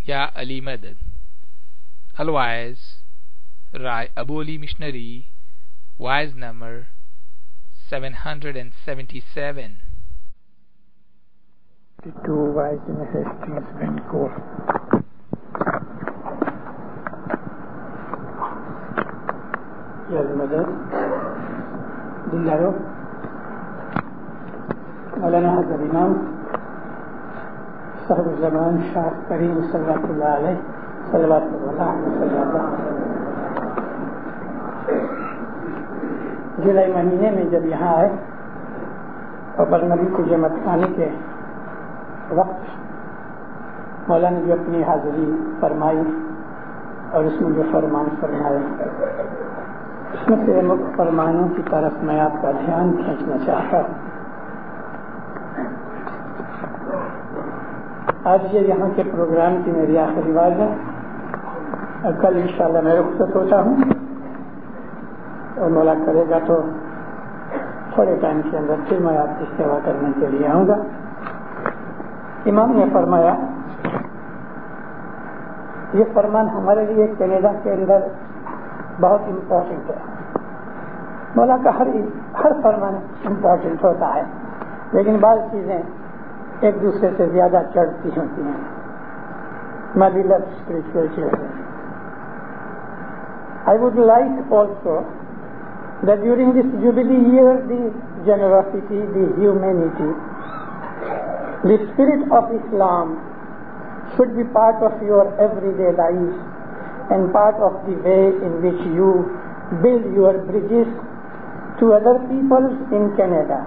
Ya Ali Madad. Otherwise, Rai Abu Ali Missionary, wise number 777. The two wise in Hastings Bencourt. Ya Ali Madad, Dillaro, Maulana Hazrat Imam, صاحب زمان شاہ کریم صلی اللہ علیہ صلوات جولائی مہینے میں جب یہاں آئے اور برنبی کو جمع خانے کے وقت مولانا جو اپنی حاضری فرمائی اور اس میں جو فرمان فرمائے اس میں سے مکھ فرمانوں کی طرف میں آپ کا دھیان کھینچنا چاہتا ہوں. آج یہ یہاں کے پروگرام کی میری آخری بات ہے اور کل انشاءاللہ میں رخصت ہوتا ہوں اور مولا کرے گا تو تھوڑے ٹائم کے اندر پھر میں آپ کی سیوا کرنے کے لیے آؤں گا. امام نے فرمایا یہ فرمان ہمارے لیے کینیڈا کے اندر بہت امپورٹنٹ ہے. مولا کا ہر فرمان امپورٹنٹ ہوتا ہے لیکن بعض چیزیں ایک دوسرے سے زیادہ چڑھتی ہوتی ہیں. My beloved spiritual children, I would like also that during this jubilee year the generosity, the humanity, the spirit of Islam should be part of your everyday life and part of the way in which you build your bridges to other peoples in Canada.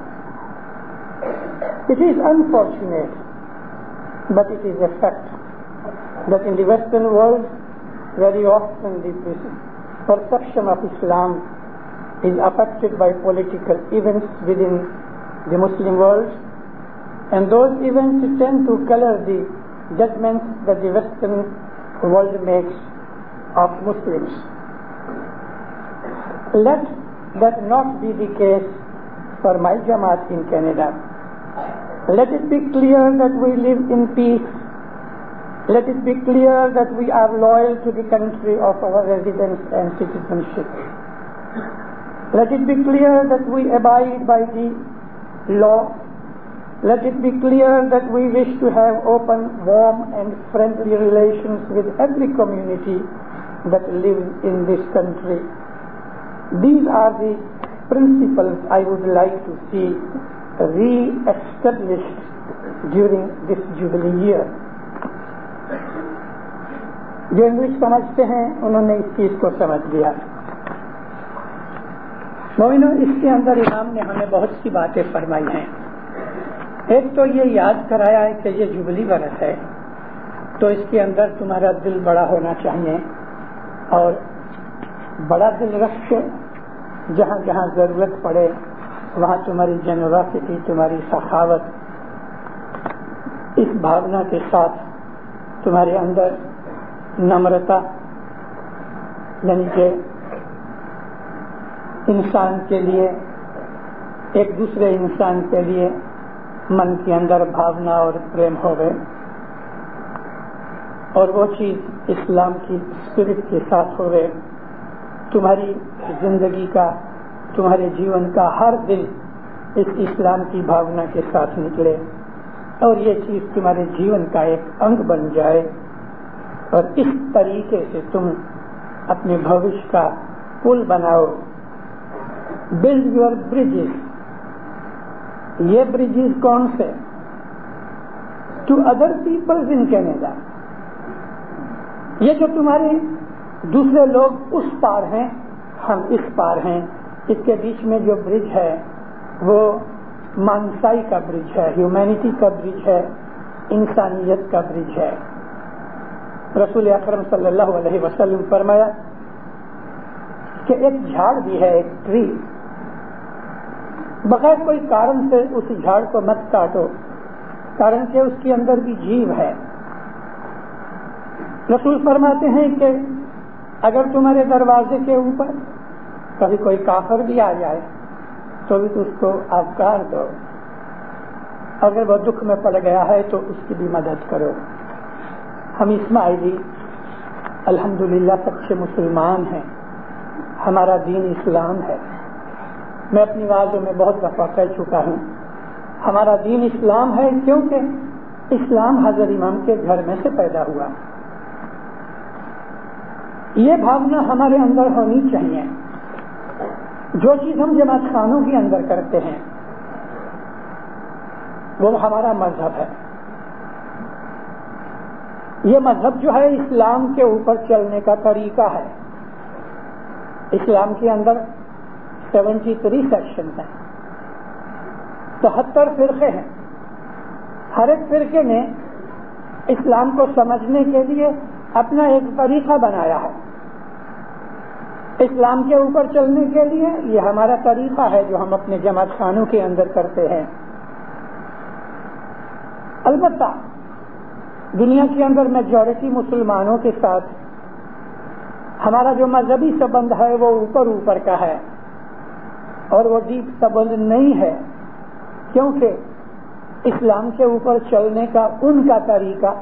It is unfortunate, but it is a fact that in the Western world, very often the perception of Islam is affected by political events within the Muslim world, and those events tend to color the judgments that the Western world makes of Muslims. Let that not be the case for my Jamaat in Canada. Let it be clear that we live in peace. Let it be clear that we are loyal to the country of our residence and citizenship. Let it be clear that we abide by the law. Let it be clear that we wish to have open, warm and friendly relations with every community that lives in this country. These are the principles I would like to see re-established during this jubilee year. جو English سمجھتے ہیں انہوں نے اس چیز کو سمجھ لیا. مومنو, اس کے اندر امام نے ہمیں بہت سی باتیں فرمائی ہیں. ایک تو یہ یاد کرایا ہے کہ یہ جوبلی برس ہے تو اس کے اندر تمہارا دل بڑا ہونا چاہیے اور بڑا دل رکھ کے جہاں جہاں ضرورت پڑے وہاں تمہاری جنراسٹی, تمہاری سخاوت, اس بھاونا کے ساتھ تمہارے اندر نمرتا, یعنی کہ انسان کے لیے ایک دوسرے انسان کے لیے من کے اندر بھاونا اور پریم ہو گئے اور وہ چیز اسلام کی اسپرٹ کے ساتھ ہو گئے. تمہاری زندگی کا, تمہارے جیون کا ہر دن اس اسلام کی بھاونا کے ساتھ نکلے اور یہ چیز تمہارے جیون کا ایک انگ بن جائے اور اس طریقے سے تم اپنے بھوش کا پل بناؤ. Build your bridges. یہ بریجز کون سے؟ To other peoples in Canada. یہ جو تمہارے دوسرے لوگ اس پار ہیں, ہم اس پار ہیں, اس کے بیچ میں جو برج ہے وہ مانسائی کا برج ہے, ہیومینٹی کا برج ہے, انسانیت کا برج ہے. رسول اکرم صلی اللہ علیہ وسلم فرمایا کہ ایک جھاڑ بھی ہے, ایک ٹری, بغیر کوئی کارن سے اس جھاڑ کو مت کاٹو, کارن کہ اس کے اندر بھی جیو ہے. رسول فرماتے ہیں کہ اگر تمہارے دروازے کے اوپر کبھی کوئی کافر بھی آ جائے تو بھی تو اس کو آبکار دو, اگر وہ دکھ میں پڑ گیا ہے تو اس کی بھی مدد کرو. ہم اسماعیلی الحمدللہ سچے مسلمان ہیں، ہمارا دین اسلام ہے۔ میں اپنی باتوں میں بہت دفعہ کہہ چکا ہوں، ہمارا دین اسلام ہے کیونکہ اسلام حضرت امام کے گھر میں سے پیدا ہوا۔ یہ بھاونا ہمارے اندر ہونی چاہیے۔ جو چیز ہم جماعت خانوں کے اندر کرتے ہیں وہ ہمارا مذہب ہے۔ یہ مذہب جو ہے اسلام کے اوپر چلنے کا طریقہ ہے۔ اسلام کے اندر 73 سیکشن ہیں، 73 فرقے ہیں۔ ہر ایک فرقے نے اسلام کو سمجھنے کے لیے اپنا ایک طریقہ بنایا ہے۔ اسلام کے اوپر چلنے کے لیے یہ ہمارا طریقہ ہے جو ہم اپنے جماعت خانوں کے اندر کرتے ہیں۔ البتہ دنیا کے اندر میجورٹی مسلمانوں کے ساتھ ہمارا جو مذہبی سبند ہے وہ اوپر کا ہے اور وہ ڈیپ سبند نہیں ہے، کیونکہ اسلام کے اوپر چلنے کا ان کا طریقہ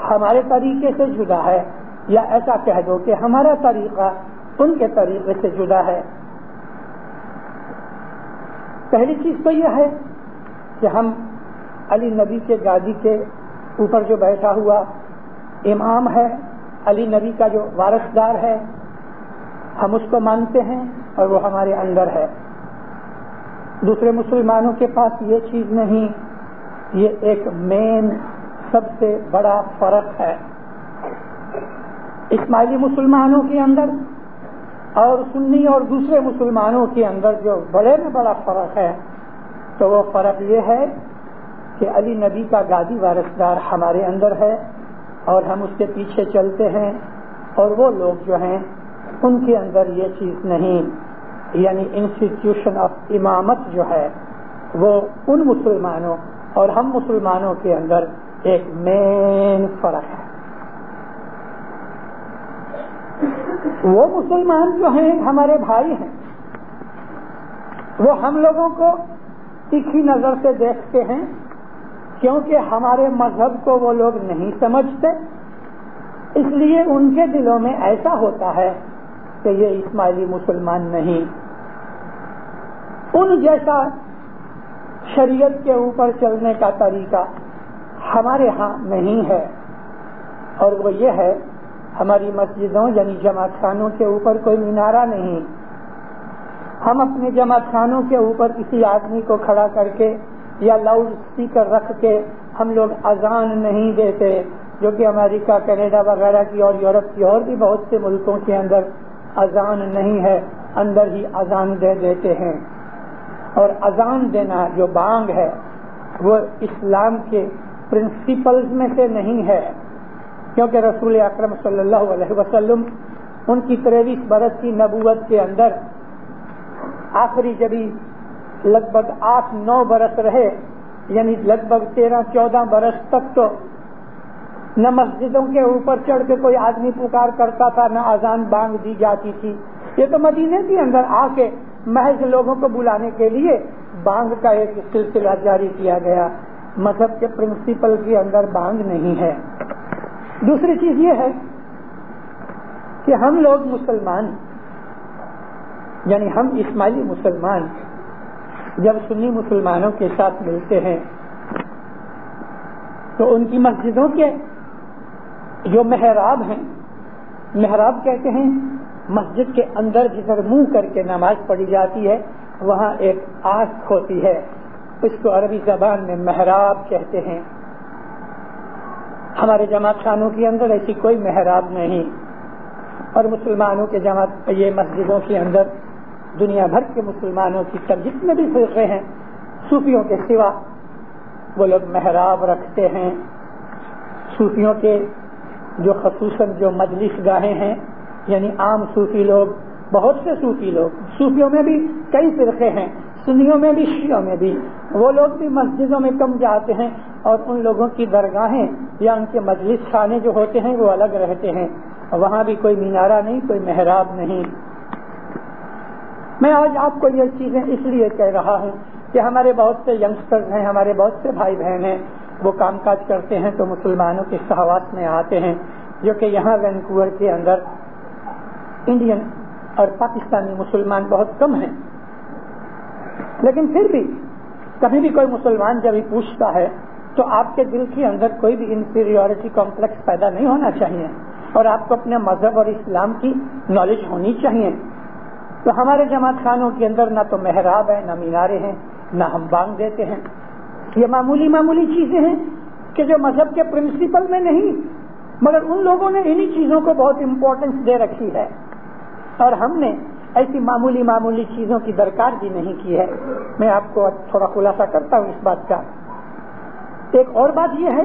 ہمارے طریقے سے جدا ہے، یا ایسا کہہ دو کہ ہمارا طریقہ ان کے طریقے سے جدا ہے۔ پہلی چیز تو یہ ہے کہ ہم علی نبی کے گادی کے اوپر جو بیٹھا ہوا امام ہے، علی نبی کا جو وارثدار ہے، ہم اس کو مانتے ہیں اور وہ ہمارے اندر ہے۔ دوسرے مسلمانوں کے پاس یہ چیز نہیں، یہ ایک مین سب سے بڑا فرق ہے۔ اسماعیلی مسلمانوں کے اندر اور سنی اور دوسرے مسلمانوں کے اندر جو بڑے میں بڑا فرق ہے تو وہ فرق یہ ہے کہ علی نبی کا گادی وارثدار ہمارے اندر ہے اور ہم اس کے پیچھے چلتے ہیں، اور وہ لوگ جو ہیں ان کے اندر یہ چیز نہیں، یعنی انسٹیٹیوشن آف امامت جو ہے وہ ان مسلمانوں اور ہم مسلمانوں کے اندر ایک مین فرق ہے۔ وہ مسلمان جو ہیں ہمارے بھائی ہیں، وہ ہم لوگوں کو تیکھی نظر سے دیکھتے ہیں کیونکہ ہمارے مذہب کو وہ لوگ نہیں سمجھتے، اس لیے ان کے دلوں میں ایسا ہوتا ہے کہ یہ اسماعیلی مسلمان نہیں۔ ان جیسا شریعت کے اوپر چلنے کا طریقہ ہمارے ہاں نہیں ہے، اور وہ یہ ہے ہماری مسجدوں یعنی جماعت خانوں کے اوپر کوئی مینارہ نہیں۔ ہم اپنے جماعت خانوں کے اوپر کسی آدمی کو کھڑا کر کے یا لاؤڈ اسپیکر رکھ کے ہم لوگ اذان نہیں دیتے، جو کہ امریکہ، کینیڈا وغیرہ کی اور یورپ کی اور بھی بہت سے ملکوں کے اندر اذان نہیں ہے، اندر ہی اذان دے دیتے ہیں۔ اور اذان دینا جو بانگ ہے وہ اسلام کے پرنسپلز میں سے نہیں ہے، کیونکہ رسول اکرم صلی اللہ علیہ وسلم ان کی 23 برس کی نبوت کے اندر آخری جبھی لگ بھگ 8-9 برس رہے، یعنی لگ بھگ 13-14 برس تک تو نہ مسجدوں کے اوپر چڑھ کے کوئی آدمی پکار کرتا تھا، نہ اذان بانگ دی جاتی تھی۔ یہ تو مدینے کے اندر آ کے محض لوگوں کو بلانے کے لیے بانگ کا ایک سلسلہ جاری کیا گیا، مذہب کے پرنسپل کے اندر بانگ نہیں ہے۔ دوسری چیز یہ ہے کہ ہم لوگ مسلمان یعنی ہم اسماعیلی مسلمان جب سنی مسلمانوں کے ساتھ ملتے ہیں تو ان کی مسجدوں کے جو محراب ہیں، محراب کہتے ہیں مسجد کے اندر جدھر منہ کر کے نماز پڑھی جاتی ہے وہاں ایک آنکھ ہوتی ہے، اس کو عربی زبان میں محراب کہتے ہیں۔ ہمارے جماعت خانوں کے اندر ایسی کوئی محراب نہیں، اور مسلمانوں کے جماعت یہ مسجدوں کے اندر دنیا بھر کے مسلمانوں کی جتنے بھی فرقے ہیں صوفیوں کے سوا وہ لوگ محراب رکھتے ہیں۔ صوفیوں کے جو خصوصاً جو مجلس گاہیں ہیں، یعنی عام صوفی لوگ، بہت سے صوفی لوگ، صوفیوں میں بھی کئی فرقے ہیں، سنیوں میں بھی، شیعوں میں بھی، وہ لوگ بھی مسجدوں میں کم جاتے ہیں، اور ان لوگوں کی درگاہیں یا ان کے مجلس خانے جو ہوتے ہیں وہ الگ رہتے ہیں، وہاں بھی کوئی مینارہ نہیں، کوئی محراب نہیں۔ میں آج آپ کو یہ چیزیں اس لیے کہہ رہا ہوں کہ ہمارے بہت سے ینگسٹرز ہیں، ہمارے بہت سے بھائی بہن ہیں، وہ کام کاج کرتے ہیں تو مسلمانوں کے سہواس میں آتے ہیں، جو کہ یہاں وینکوور کے اندر انڈین اور پاکستانی مسلمان بہت کم ہیں، لیکن پھر بھی کبھی بھی کوئی مسلمان جب یہ پوچھتا ہے تو آپ کے دل کے اندر کوئی بھی انفیریورٹی کمپلیکس پیدا نہیں ہونا چاہیے، اور آپ کو اپنے مذہب اور اسلام کی نالج ہونی چاہیے۔ تو ہمارے جماعت خانوں کے اندر نہ تو محراب ہے، نہ مینارے ہیں، نہ ہم بانگ دیتے ہیں۔ یہ معمولی چیزیں ہیں کہ جو مذہب کے پرنسپل میں نہیں، مگر ان لوگوں نے انہی چیزوں کو بہت امپورٹنس دے رکھی ہے، اور ہم نے ایسی معمولی چیزوں کی درکار بھی نہیں کی ہے۔ میں آپ کو تھوڑا خلاصہ کرتا ہوں اس بات کا۔ ایک اور بات یہ ہے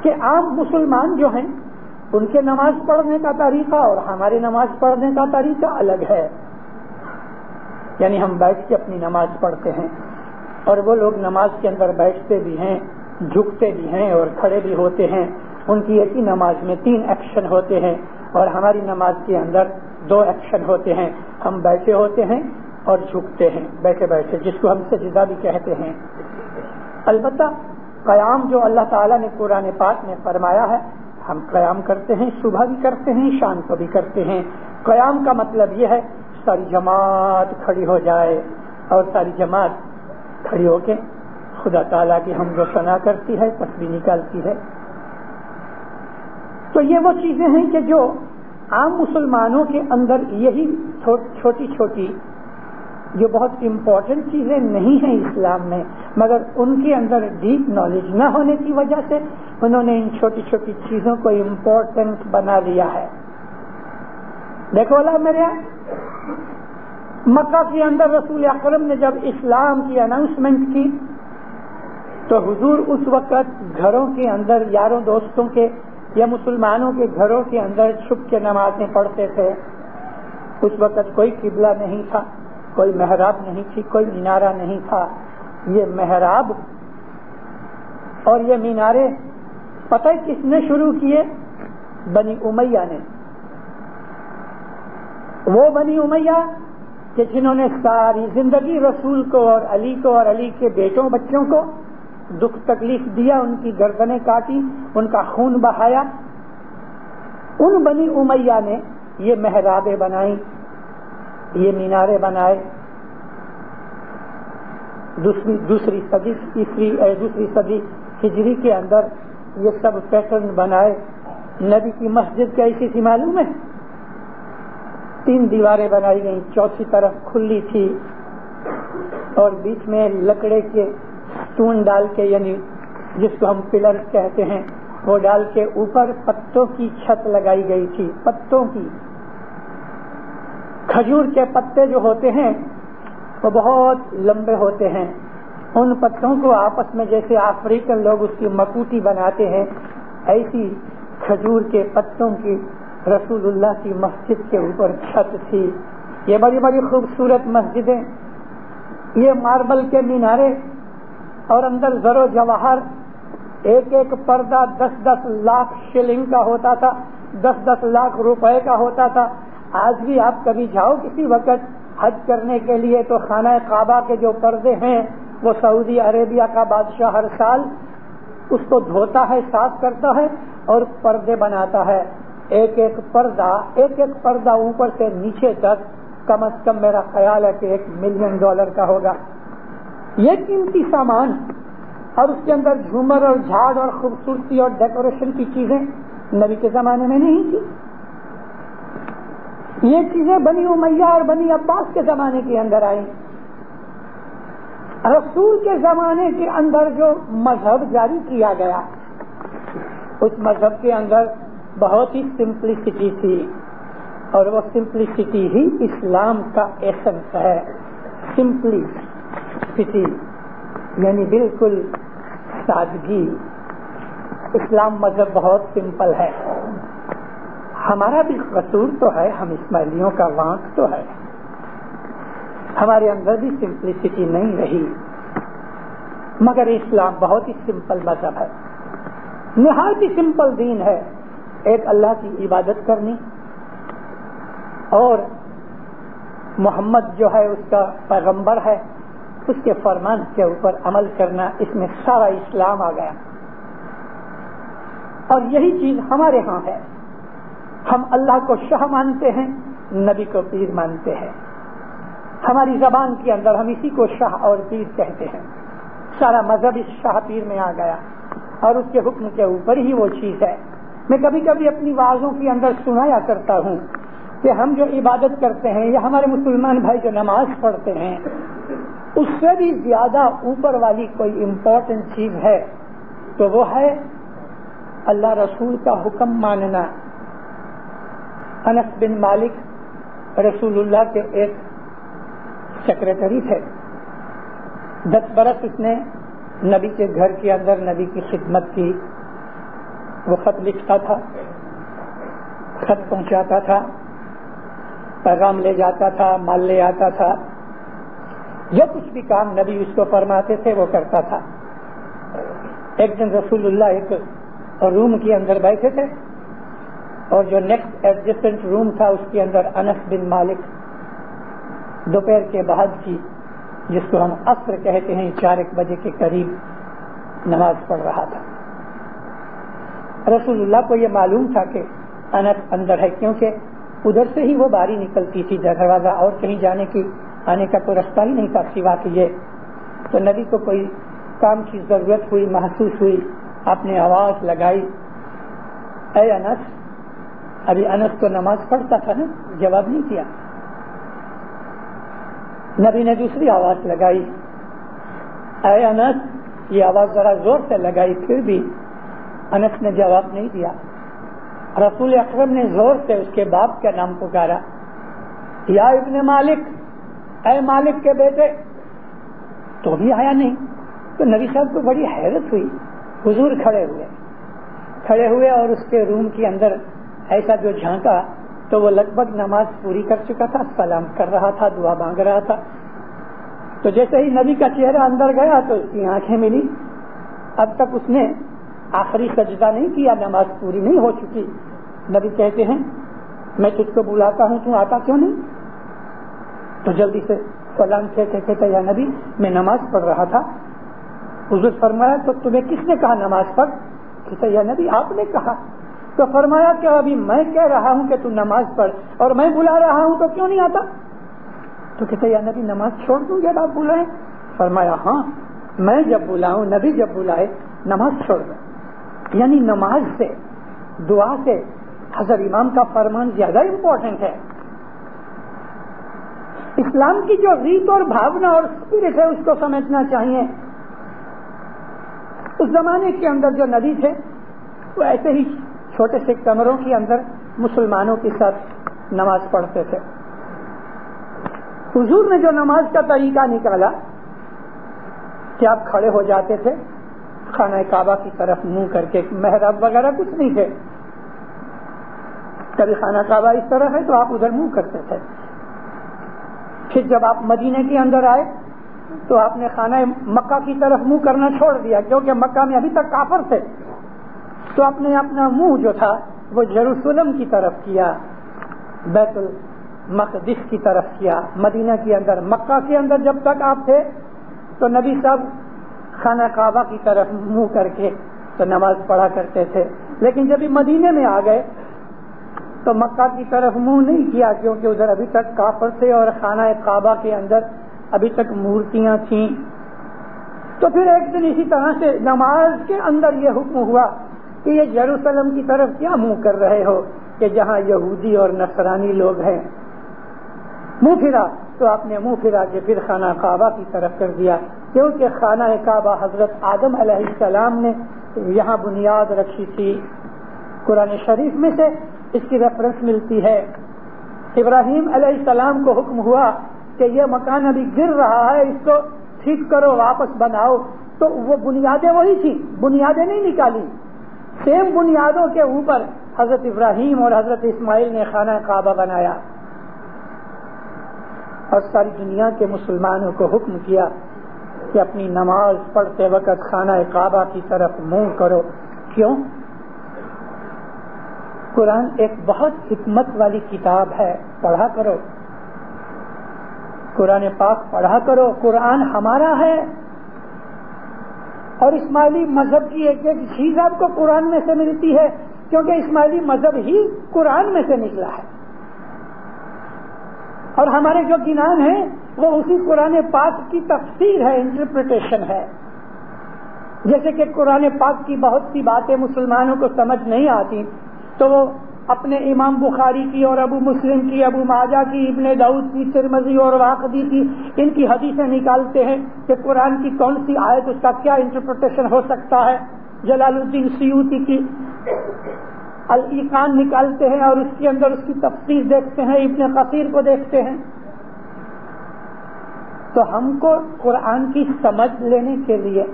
کہ عام مسلمان جو ہیں ان کے نماز پڑھنے کا طریقہ اور ہمارے نماز پڑھنے کا طریقہ الگ ہے، یعنی ہم بیٹھ کے اپنی نماز پڑھتے ہیں، اور وہ لوگ نماز کے اندر بیٹھتے بھی ہیں، جھکتے بھی ہیں اور کھڑے بھی ہوتے ہیں۔ ان کی ایک ہی نماز میں 3 ایکشن ہوتے ہیں، اور ہماری نماز کے اندر 2 ایکشن ہوتے ہیں۔ ہم بیٹھے ہوتے ہیں اور جھکتے ہیں بیٹھے بیٹھے، جس کو ہم سجدہ بھی کہتے ہیں۔ البتہ قیام جو اللہ تعالیٰ نے قرآن پاک میں فرمایا ہے، ہم قیام کرتے ہیں، صبح بھی کرتے ہیں، شام کو بھی کرتے ہیں۔ قیام کا مطلب یہ ہے ساری جماعت کھڑی ہو جائے، اور ساری جماعت کھڑی ہو کے خدا تعالیٰ کی حمد و ثنا کرتی ہے، تسبیح نکالتی ہے۔ تو یہ وہ چیزیں ہیں کہ جو عام مسلمانوں کے اندر یہی چھوٹی جو بہت امپورٹنٹ چیزیں نہیں ہیں اسلام میں، مگر ان کے اندر ڈیپ نالج نہ ہونے کی وجہ سے انہوں نے ان چھوٹی چیزوں کو امپورٹنٹ بنا لیا ہے۔ دیکھو اللہ میرے، مکہ کے اندر رسول اکرم نے جب اسلام کی اناؤنسمنٹ کی تو حضور اس وقت گھروں کے اندر یاروں دوستوں کے یا مسلمانوں کے گھروں کے اندر چھپ کے نمازیں پڑھتے تھے۔ اس وقت کوئی قبلہ نہیں تھا، کوئی محراب نہیں تھی، کوئی مینارہ نہیں تھا۔ یہ محراب اور یہ مینارے پتہ کس نے شروع کیے؟ بنی امیہ نے۔ وہ بنی امیہ کہ جنہوں نے ساری زندگی رسول کو اور علی کے بیٹوں بچوں کو دکھ تکلیف دیا، ان کی گردنیں کاٹی، ان کا خون بہایا، ان بنی امیہ نے یہ محرابیں بنائی، یہ مینارے بنائے۔ دوسری صدی ہجری کے اندر یہ سب پیٹرن بنائے۔ نبی کی مسجد کیسی تھی معلوم ہے؟ 3 دیواریں بنائی گئیں، چوتھی طرف کھلی تھی، اور بیچ میں لکڑے کے سٹون ڈال کے، یعنی جس کو ہم پلر کہتے ہیں، وہ ڈال کے اوپر پتوں کی چھت لگائی گئی تھی، پتوں کی۔ کھجور کے پتے جو ہوتے ہیں وہ بہت لمبے ہوتے ہیں، ان پتوں کو آپس میں جیسے افریقن لوگ اس کی مکوٹی بناتے ہیں، ایسی کھجور کے پتوں کی رسول اللہ کی مسجد کے اوپر چھت تھی۔ یہ بڑی بڑی خوبصورت مسجدیں، یہ ماربل کے مینارے، اور اندر زر و جواہر، ایک پردہ 10 لاکھ شلنگ کا ہوتا تھا، 10 لاکھ روپے کا ہوتا تھا۔ آج بھی آپ کبھی جاؤ کسی وقت حج کرنے کے لیے تو خانہ کعبہ کے جو پردے ہیں وہ سعودی عربیہ کا بادشاہ ہر سال اس کو دھوتا ہے، صاف کرتا ہے اور پردے بناتا ہے۔ ایک پردہ اوپر سے نیچے تک کم از کم میرا خیال ہے کہ $1 ملین کا ہوگا۔ یہ قیمتی سامان، اور اس کے اندر جھومر اور جھاڑ اور خوبصورتی اور ڈیکوریشن کی چیزیں نبی کے زمانے میں نہیں تھی۔ یہ چیزیں بنی امیہ اور بنی عباس کے زمانے کے اندر آئیں۔ رسول کے زمانے کے اندر جو مذہب جاری کیا گیا، اس مذہب کے اندر بہت ہی سمپلسٹی تھی، اور وہ سمپلسٹی ہی اسلام کا ایسنس ہے۔ سمپلسٹی یعنی بالکل سادگی۔ اسلام مذہب بہت سمپل ہے۔ ہمارا بھی قصور تو ہے، ہم اسماعیلیوں کا وانک تو ہے، ہمارے اندر بھی سمپلسٹی نہیں رہی، مگر اسلام بہت ہی سمپل مذہب ہے، نہایت ہی سمپل دین ہے۔ ایک اللہ کی عبادت کرنی، اور محمد جو ہے اس کا پیغمبر ہے، اس کے فرمان کے اوپر عمل کرنا، اس میں سارا اسلام آ گیا۔ اور یہی چیز ہمارے ہاں ہے، ہم اللہ کو شاہ مانتے ہیں، نبی کو پیر مانتے ہیں، ہماری زبان کے اندر ہم اسی کو شاہ اور پیر کہتے ہیں۔ سارا مذہب اس شاہ پیر میں آ گیا اور اس کے حکم کے اوپر ہی وہ چیز ہے۔ میں کبھی کبھی اپنی وعظوں کے اندر سنایا کرتا ہوں کہ ہم جو عبادت کرتے ہیں یا ہمارے مسلمان بھائی جو نماز پڑھتے ہیں، اس سے بھی زیادہ اوپر والی کوئی امپورٹنٹ چیز ہے تو وہ ہے اللہ رسول کا حکم ماننا۔ انس بن مالک رسول اللہ کے ایک سیکریٹری تھے، 10 برس اس نے نبی کے گھر کے اندر نبی کی خدمت کی۔ وہ خط لکھتا تھا، خط پہنچاتا تھا، پیغام لے جاتا تھا، مال لے آتا تھا، جو کچھ بھی کام نبی اس کو فرماتے تھے وہ کرتا تھا۔ ایک دن رسول اللہ ایک روم کے اندر بیٹھے تھے اور جو نیکسٹ ایڈجسٹنٹ روم تھا اس کے اندر انس بن مالک دوپہر کے بعد کی، جس کو ہم عصر کہتے ہیں، 4-1 بجے کے قریب نماز پڑھ رہا تھا۔ رسول اللہ کو یہ معلوم تھا کہ انس اندر ہے، کیونکہ ادھر سے ہی وہ باری نکلتی تھی، دروازہ اور کہیں جانے کی آنے کا کوئی رستہ ہی نہیں تھا سوا کہ یہ۔ تو نبی کو کوئی کام کی ضرورت ہوئی، محسوس ہوئی، آپ نے آواز لگائی، اے انس۔ ابھی انس تو نماز پڑھتا تھا نا، جواب نہیں کیا۔ نبی نے دوسری آواز لگائی، اے انس۔ یہ آواز ذرا زور سے لگائی، پھر بھی انس نے جواب نہیں دیا۔ رسول اکرم نے زور سے اس کے باپ کا نام پکارا، یا ابن مالک، اے مالک کے بیٹے، تو بھی آیا نہیں۔ تو نبی صاحب کو بڑی حیرت ہوئی۔ حضور کھڑے ہوئے اور اس کے روم کے اندر ایسا جو جھانکا تو وہ لگ بھگ نماز پوری کر چکا تھا، سلام کر رہا تھا، دعا مانگ رہا تھا۔ تو جیسے ہی نبی کا چہرہ اندر گیا تو اس کی آنکھیں ملی۔ اب تک اس نے آخری سجدہ نہیں کیا، نماز پوری نہیں ہو چکی۔ نبی کہتے ہیں میں تجھ کو بلاتا ہوں، تو آتا کیوں نہیں؟ تو جلدی سے سلام کہتے یا نبی میں نماز پڑھ رہا تھا۔ حضور فرمایا تو تمہیں کس نے کہا نماز پڑھ؟ کہتا یا نبی آپ نے کہا۔ تو فرمایا کہ ابھی میں کہہ رہا ہوں کہ تو نماز پڑھ اور میں بلا رہا ہوں تو کیوں نہیں آتا؟ تو کہتا یا نبی نماز چھوڑ دوں جب آپ بلائیں؟ فرمایا ہاں، میں جب بلاؤں، نبی جب بلائے نماز چھوڑ دوں۔ یعنی نماز سے، دعا سے حضرت امام کا فرمان زیادہ امپورٹنٹ ہے۔ اسلام کی جو ریت اور بھاونا اور اسپرٹ ہے اس کو سمجھنا چاہیے۔ اس زمانے کے اندر جو نبی تھے وہ ایسے ہی چھوٹے سے کمروں کے اندر مسلمانوں کے ساتھ نماز پڑھتے تھے۔ حضور نے جو نماز کا طریقہ نکالا کہ آپ کھڑے ہو جاتے تھے خانہ کعبہ کی طرف منہ کر کے، محراب وغیرہ کچھ نہیں تھے، کبھی خانہ کعبہ اس طرح ہے تو آپ ادھر منہ کرتے تھے۔ پھر جب آپ مدینے کے اندر آئے تو آپ نے خانہ مکہ کی طرف منہ کرنا چھوڑ دیا، کیونکہ مکہ میں ابھی تک کافر تھے، تو آپ نے اپنا منہ جو تھا وہ یروشلم کی طرف کیا، بیت المقدس کی طرف کیا، مدینہ کے اندر۔ مکہ کے اندر جب تک آپ تھے تو نبی صاحب خانہ کعبہ کی طرف منہ کر کے تو نماز پڑھا کرتے تھے، لیکن جب مدینے میں آ گئے تو مکہ کی طرف منہ نہیں کیا، کیونکہ ادھر ابھی تک کافر تھے اور خانہ کعبہ کے اندر ابھی تک مورتیاں تھیں۔ تو پھر ایک دن اسی طرح سے نماز کے اندر یہ حکم ہوا کہ یہ یروشلم کی طرف کیا منہ کر رہے ہو کہ جہاں یہودی اور نصرانی لوگ ہیں؟ منہ پھرا تو آپ نے منہ پھرا کے پھر خانہ کعبہ کی طرف کر دیا، کیونکہ خانہ کعبہ حضرت آدم علیہ السلام نے یہاں بنیاد رکھی تھی۔ قرآن شریف میں سے اس کی ریفرنس ملتی ہے۔ ابراہیم علیہ السلام کو حکم ہوا کہ یہ مکان ابھی گر رہا ہے، اس کو ٹھیک کرو، واپس بناؤ، تو وہ بنیادیں وہی تھی، بنیادیں نہیں نکالی، سیم بنیادوں کے اوپر حضرت ابراہیم اور حضرت اسماعیل نے خانہ کعبہ بنایا، اور ساری دنیا کے مسلمانوں کو حکم کیا کہ اپنی نماز پڑھتے وقت خانہ کعبہ کی طرف منہ کرو۔ کیوں؟ قرآن ایک بہت حکمت والی کتاب ہے، پڑھا کرو۔ قرآن پاک پڑھا کرو، قرآن ہمارا ہے، اور اسماعیلی مذہب کی ایک ایک چیز آپ کو قرآن میں سے ملتی ہے، کیونکہ اسماعیلی مذہب ہی قرآن میں سے نکلا ہے، اور ہمارے جو گنان ہیں وہ اسی قرآن پاک کی تفسیر ہے، انٹرپریٹیشن ہے۔ جیسے کہ قرآن پاک کی بہت سی باتیں مسلمانوں کو سمجھ نہیں آتی تو وہ اپنے امام بخاری کی اور ابو مسلم کی، ابو ماجہ کی، ابن داؤد کی، ترمذی اور واقدی کی، ان کی حدیثیں نکالتے ہیں کہ قرآن کی کون سی آیت، اس کا کیا انٹرپریٹیشن ہو سکتا ہے۔ جلال الدین سیوطی کی الایقان نکالتے ہیں اور اس کے اندر اس کی تفسیر دیکھتے ہیں، ابن کثیر کو دیکھتے ہیں۔ تو ہم کو قرآن کی سمجھ لینے کے لیے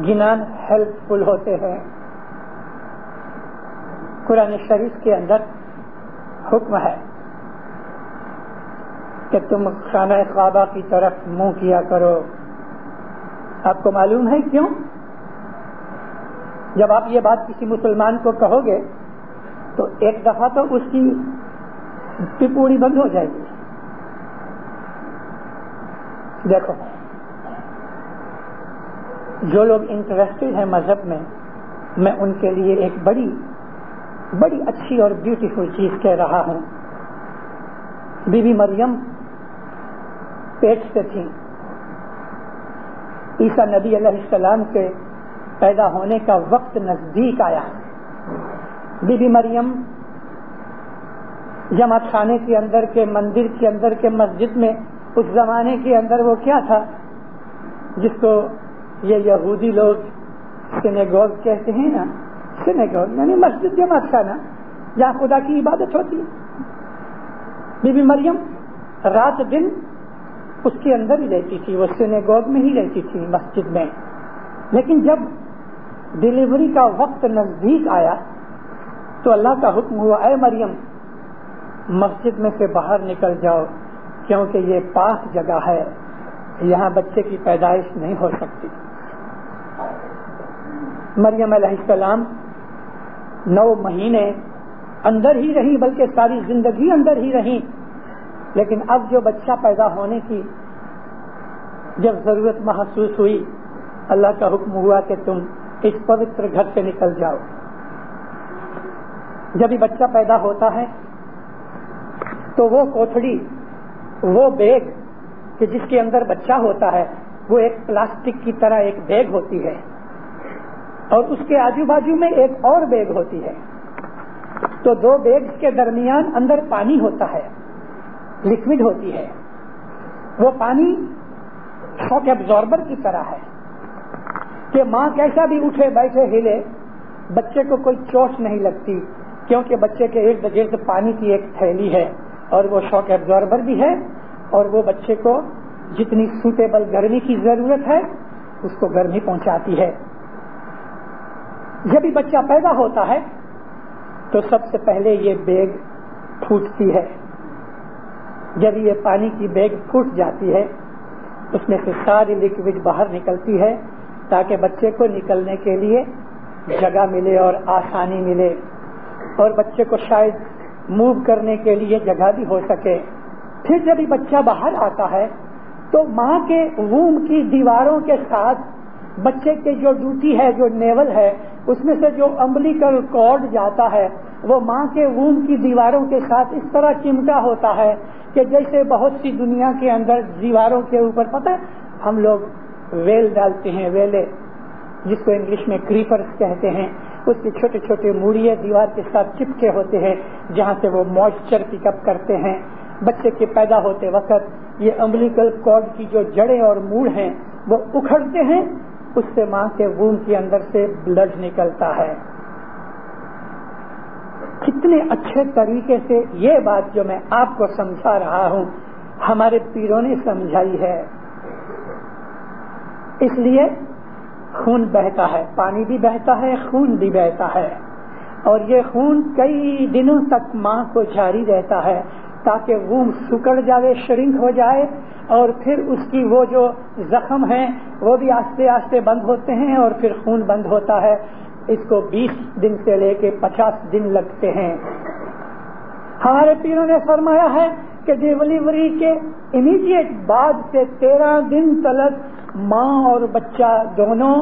گنان ہیلپ فل ہوتے ہیں۔ قرآن شریف کے اندر حکم ہے کہ تم خانہ کعبہ کی طرف منہ کیا کرو۔ آپ کو معلوم ہے کیوں؟ جب آپ یہ بات کسی مسلمان کو کہو گے تو ایک دفعہ تو اس کی پپوڑی بند ہو جائے گی۔ دیکھو، جو لوگ انٹرسٹڈ ہیں مذہب میں ان کے لیے ایک بڑی اچھی اور بیوٹیفل چیز کہہ رہا ہوں۔ بی بی مریم پیٹ سے تھی، عیسیٰ نبی علیہ السلام کے پیدا ہونے کا وقت نزدیک آیا۔ بی بی مریم جماعت خانے کے اندر کے، مندر کے اندر کے، مسجد میں اس زمانے کے اندر وہ کیا تھا جس کو یہ یہودی لوگ سینیگوگ کہتے ہیں نا، سینیگوگ یعنی مسجد جماعت خانہ جہاں خدا کی عبادت ہوتی ہے۔ بی بی مریم رات دن اس کے اندر ہی رہتی تھی، وہ سینیگوگ میں ہی رہتی تھی، مسجد میں۔ لیکن جب ڈلیوری کا وقت نزدیک آیا تو اللہ کا حکم ہوا، اے مریم مسجد میں سے باہر نکل جاؤ، کیونکہ یہ پاک جگہ ہے، یہاں بچے کی پیدائش نہیں ہو سکتی۔ مریم علیہ السلام 9 مہینے اندر ہی رہی، بلکہ ساری زندگی اندر ہی رہی، لیکن اب جو بچہ پیدا ہونے کی جب ضرورت محسوس ہوئی، اللہ کا حکم ہوا کہ تم اس پوتر گھر سے نکل جاؤ۔ جب یہ بچہ پیدا ہوتا ہے تو وہ کوٹھڑی، وہ بیگ کہ جس کے اندر بچہ ہوتا ہے، وہ ایک پلاسٹک کی طرح ایک بیگ ہوتی ہے، اور اس کے آجو باجو میں ایک اور بیگ ہوتی ہے۔ تو 2 بیگز کے درمیان اندر پانی ہوتا ہے، لکوڈ ہوتی ہے۔ وہ پانی شاک ایبزاربر کی طرح ہے کہ ماں کیسا بھی اٹھے بیٹھے ہلے، بچے کو کوئی چوٹ نہیں لگتی، کیونکہ بچے کے ارد گرد پانی کی ایک تھیلی ہے، اور وہ شاک ایبزاربر بھی ہے، اور وہ بچے کو جتنی سوٹیبل گرمی کی ضرورت ہے اس کو گرمی پہنچاتی ہے۔ جب بھی بچہ پیدا ہوتا ہے تو سب سے پہلے یہ بیگ پھوٹتی ہے۔ جب یہ پانی کی بیگ پھوٹ جاتی ہے، اس میں سے ساری لکوڈ باہر نکلتی ہے تاکہ بچے کو نکلنے کے لیے جگہ ملے اور آسانی ملے، اور بچے کو شاید موو کرنے کے لیے جگہ بھی ہو سکے۔ پھر جب یہ بچہ باہر آتا ہے تو ماں کے ووم کی دیواروں کے ساتھ بچے کے جو ڈوٹی ہے، جو نیول ہے، اس میں سے جو امبلیکل کارڈ جاتا ہے وہ ماں کے ووم کی دیواروں کے ساتھ اس طرح چمٹا ہوتا ہے کہ جیسے بہت سی دنیا کے اندر دیواروں کے اوپر پتہ ہے ہم لوگ ویل ڈالتے ہیں، ویلے جس کو انگلش میں کریپرز کہتے ہیں، اس کے چھوٹے چھوٹے موڑیے دیوار کے ساتھ چپکے ہوتے ہیں جہاں سے وہ موئسچر پک اپ کرتے ہیں۔ بچے کے پیدا ہوتے وقت یہ امبلیکل کارڈ کی جو جڑیں اور موڑ ہیں وہ اکھڑتے ہیں، اس سے ماں کے ووم کے اندر سے بلڈ نکلتا ہے۔ کتنے اچھے طریقے سے یہ بات جو میں آپ کو سمجھا رہا ہوں ہمارے پیروں نے سمجھائی ہے۔ اس لیے خون بہتا ہے، پانی بھی بہتا ہے، خون بھی بہتا ہے، اور یہ خون کئی دنوں تک ماں کو جاری رہتا ہے تاکہ ووم سکڑ جائے، شرنک ہو جائے، اور پھر اس کی وہ جو زخم ہیں وہ بھی آہستہ آہستہ بند ہوتے ہیں، اور پھر خون بند ہوتا ہے۔ اس کو 20 دن سے لے کے 50 دن لگتے ہیں۔ ہمارے پیروں نے فرمایا ہے کہ ڈیلیوری کے امیڈیٹ بعد سے 13 دن تک ماں اور بچہ دونوں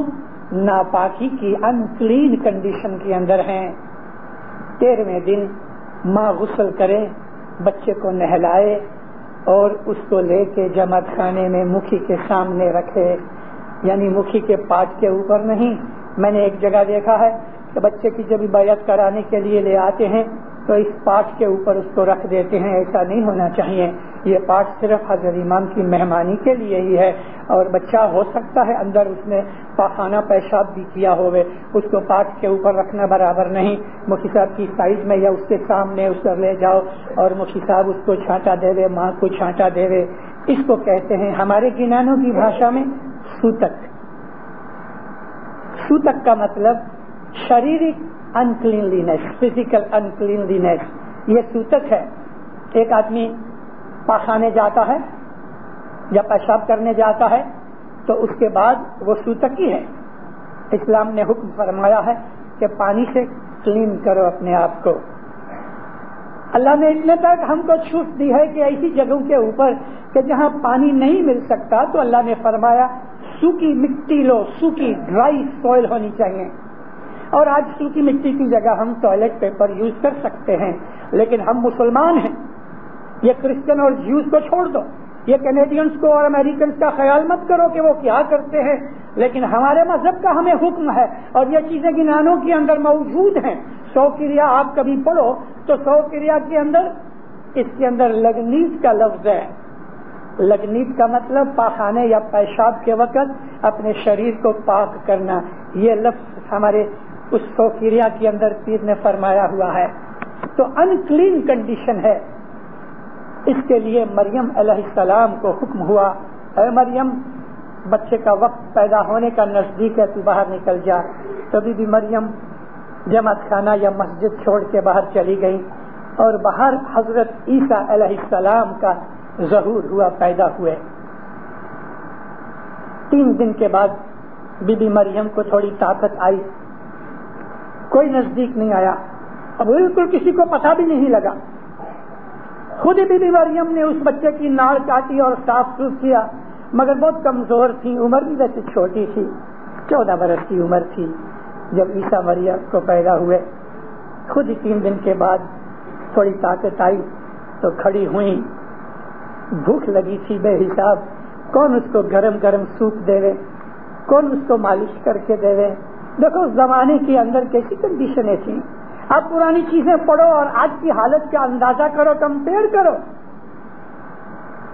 ناپاکی کی انکلین کنڈیشن کے اندر ہیں. 13ویں دن ماں غسل کرے، بچے کو نہلائے اور اس کو لے کے جماعت خانے میں مکھی کے سامنے رکھے، یعنی مکھی کے پاٹ کے اوپر نہیں. میں نے ایک جگہ دیکھا ہے کہ بچے کی جب بیعت کرانے کے لیے لے آتے ہیں تو اس پاٹ کے اوپر اس کو رکھ دیتے ہیں. ایسا نہیں ہونا چاہیے. یہ پاٹ صرف حضرت امام کی مہمانی کے لیے ہی ہے، اور بچہ ہو سکتا ہے اندر اس نے پاخانہ پیشاب بھی کیا ہوئے، اس کو پاٹ کے اوپر رکھنا برابر نہیں. مفتی صاحب کی سائڈ میں یا اس کے سامنے اس کو لے جاؤ اور مفتی صاحب اس کو چھانٹا دے دے، ماں کو چھانٹا دے دے. اس کو کہتے ہیں ہمارے گنانوں کی بھاشا میں سوتک. سوتک کا مطلب شریرک انکلینلینس، فزیکل انکلینلینس، یہ سوتک ہے. ایک آدمی پاخانے جاتا ہے یا پیشاب کرنے جاتا ہے تو اس کے بعد وہ سوتک ہی ہے. اسلام نے حکم فرمایا ہے کہ پانی سے کلین کرو اپنے آپ کو. اللہ نے اتنے تک ہم کو چھوٹ دی ہے کہ ایسی جگہوں کے اوپر کہ جہاں پانی نہیں مل سکتا تو اللہ نے فرمایا سوکھی مٹی لو، سوکھی ڈرائی سوئل ہونی چاہیے. اور آج سوکھی مٹی کی جگہ ہم ٹوائلٹ پیپر یوز کر سکتے ہیں، لیکن ہم مسلمان ہیں. یہ کرسچن اور جیوز کو چھوڑ دو، یہ کینیڈینز کو اور امریکنز کا خیال مت کرو کہ وہ کیا کرتے ہیں، لیکن ہمارے مذہب کا ہمیں حکم ہے اور یہ چیزیں گنانوں کے اندر موجود ہیں. 100 کریا آپ کبھی پڑھو تو 100 کریا کے اندر اس کے اندر لگنیت کا لفظ ہے. لگنیت کا مطلب پاخانے یا پیشاب کے وقت اپنے شریر کو پاک کرنا. یہ لفظ ہمارے اس 100 کریا کے اندر پیر نے فرمایا ہوا ہے. تو انکلین کنڈیشن ہے. اس کے لیے مریم علیہ السلام کو حکم ہوا، اے مریم بچے کا وقت پیدا ہونے کا نزدیک ہے، تو باہر نکل جا. تبھی بھی مریم جماعت خانہ یا مسجد چھوڑ کے باہر چلی گئی اور باہر حضرت عیسیٰ علیہ السلام کا ظہور ہوا، پیدا ہوئے. 3 دن کے بعد بی بی مریم کو تھوڑی طاقت آئی. کوئی نزدیک نہیں آیا، اب بالکل کسی کو پتہ بھی نہیں لگا. خود بی بی مریم نے اس بچے کی ناڑ کاٹی اور صاف ستھرا کیا، مگر بہت کمزور تھی، عمر بھی ویسے چھوٹی تھی، 14 برس کی عمر تھی جب عیسیٰ مریم کو پیدا ہوئے. خود ہی 3 دن کے بعد تھوڑی طاقت آئی تو کھڑی ہوئی. بھوک لگی تھی بے حساب، کون اس کو گرم گرم سوپ دے، کون اس کو مالش کر کے دے. دیکھو اس زمانے کے اندر کیسی کنڈیشنیں تھیں. آپ پرانی چیزیں پڑھو اور آج کی حالت کا اندازہ کرو، کمپیئر کرو.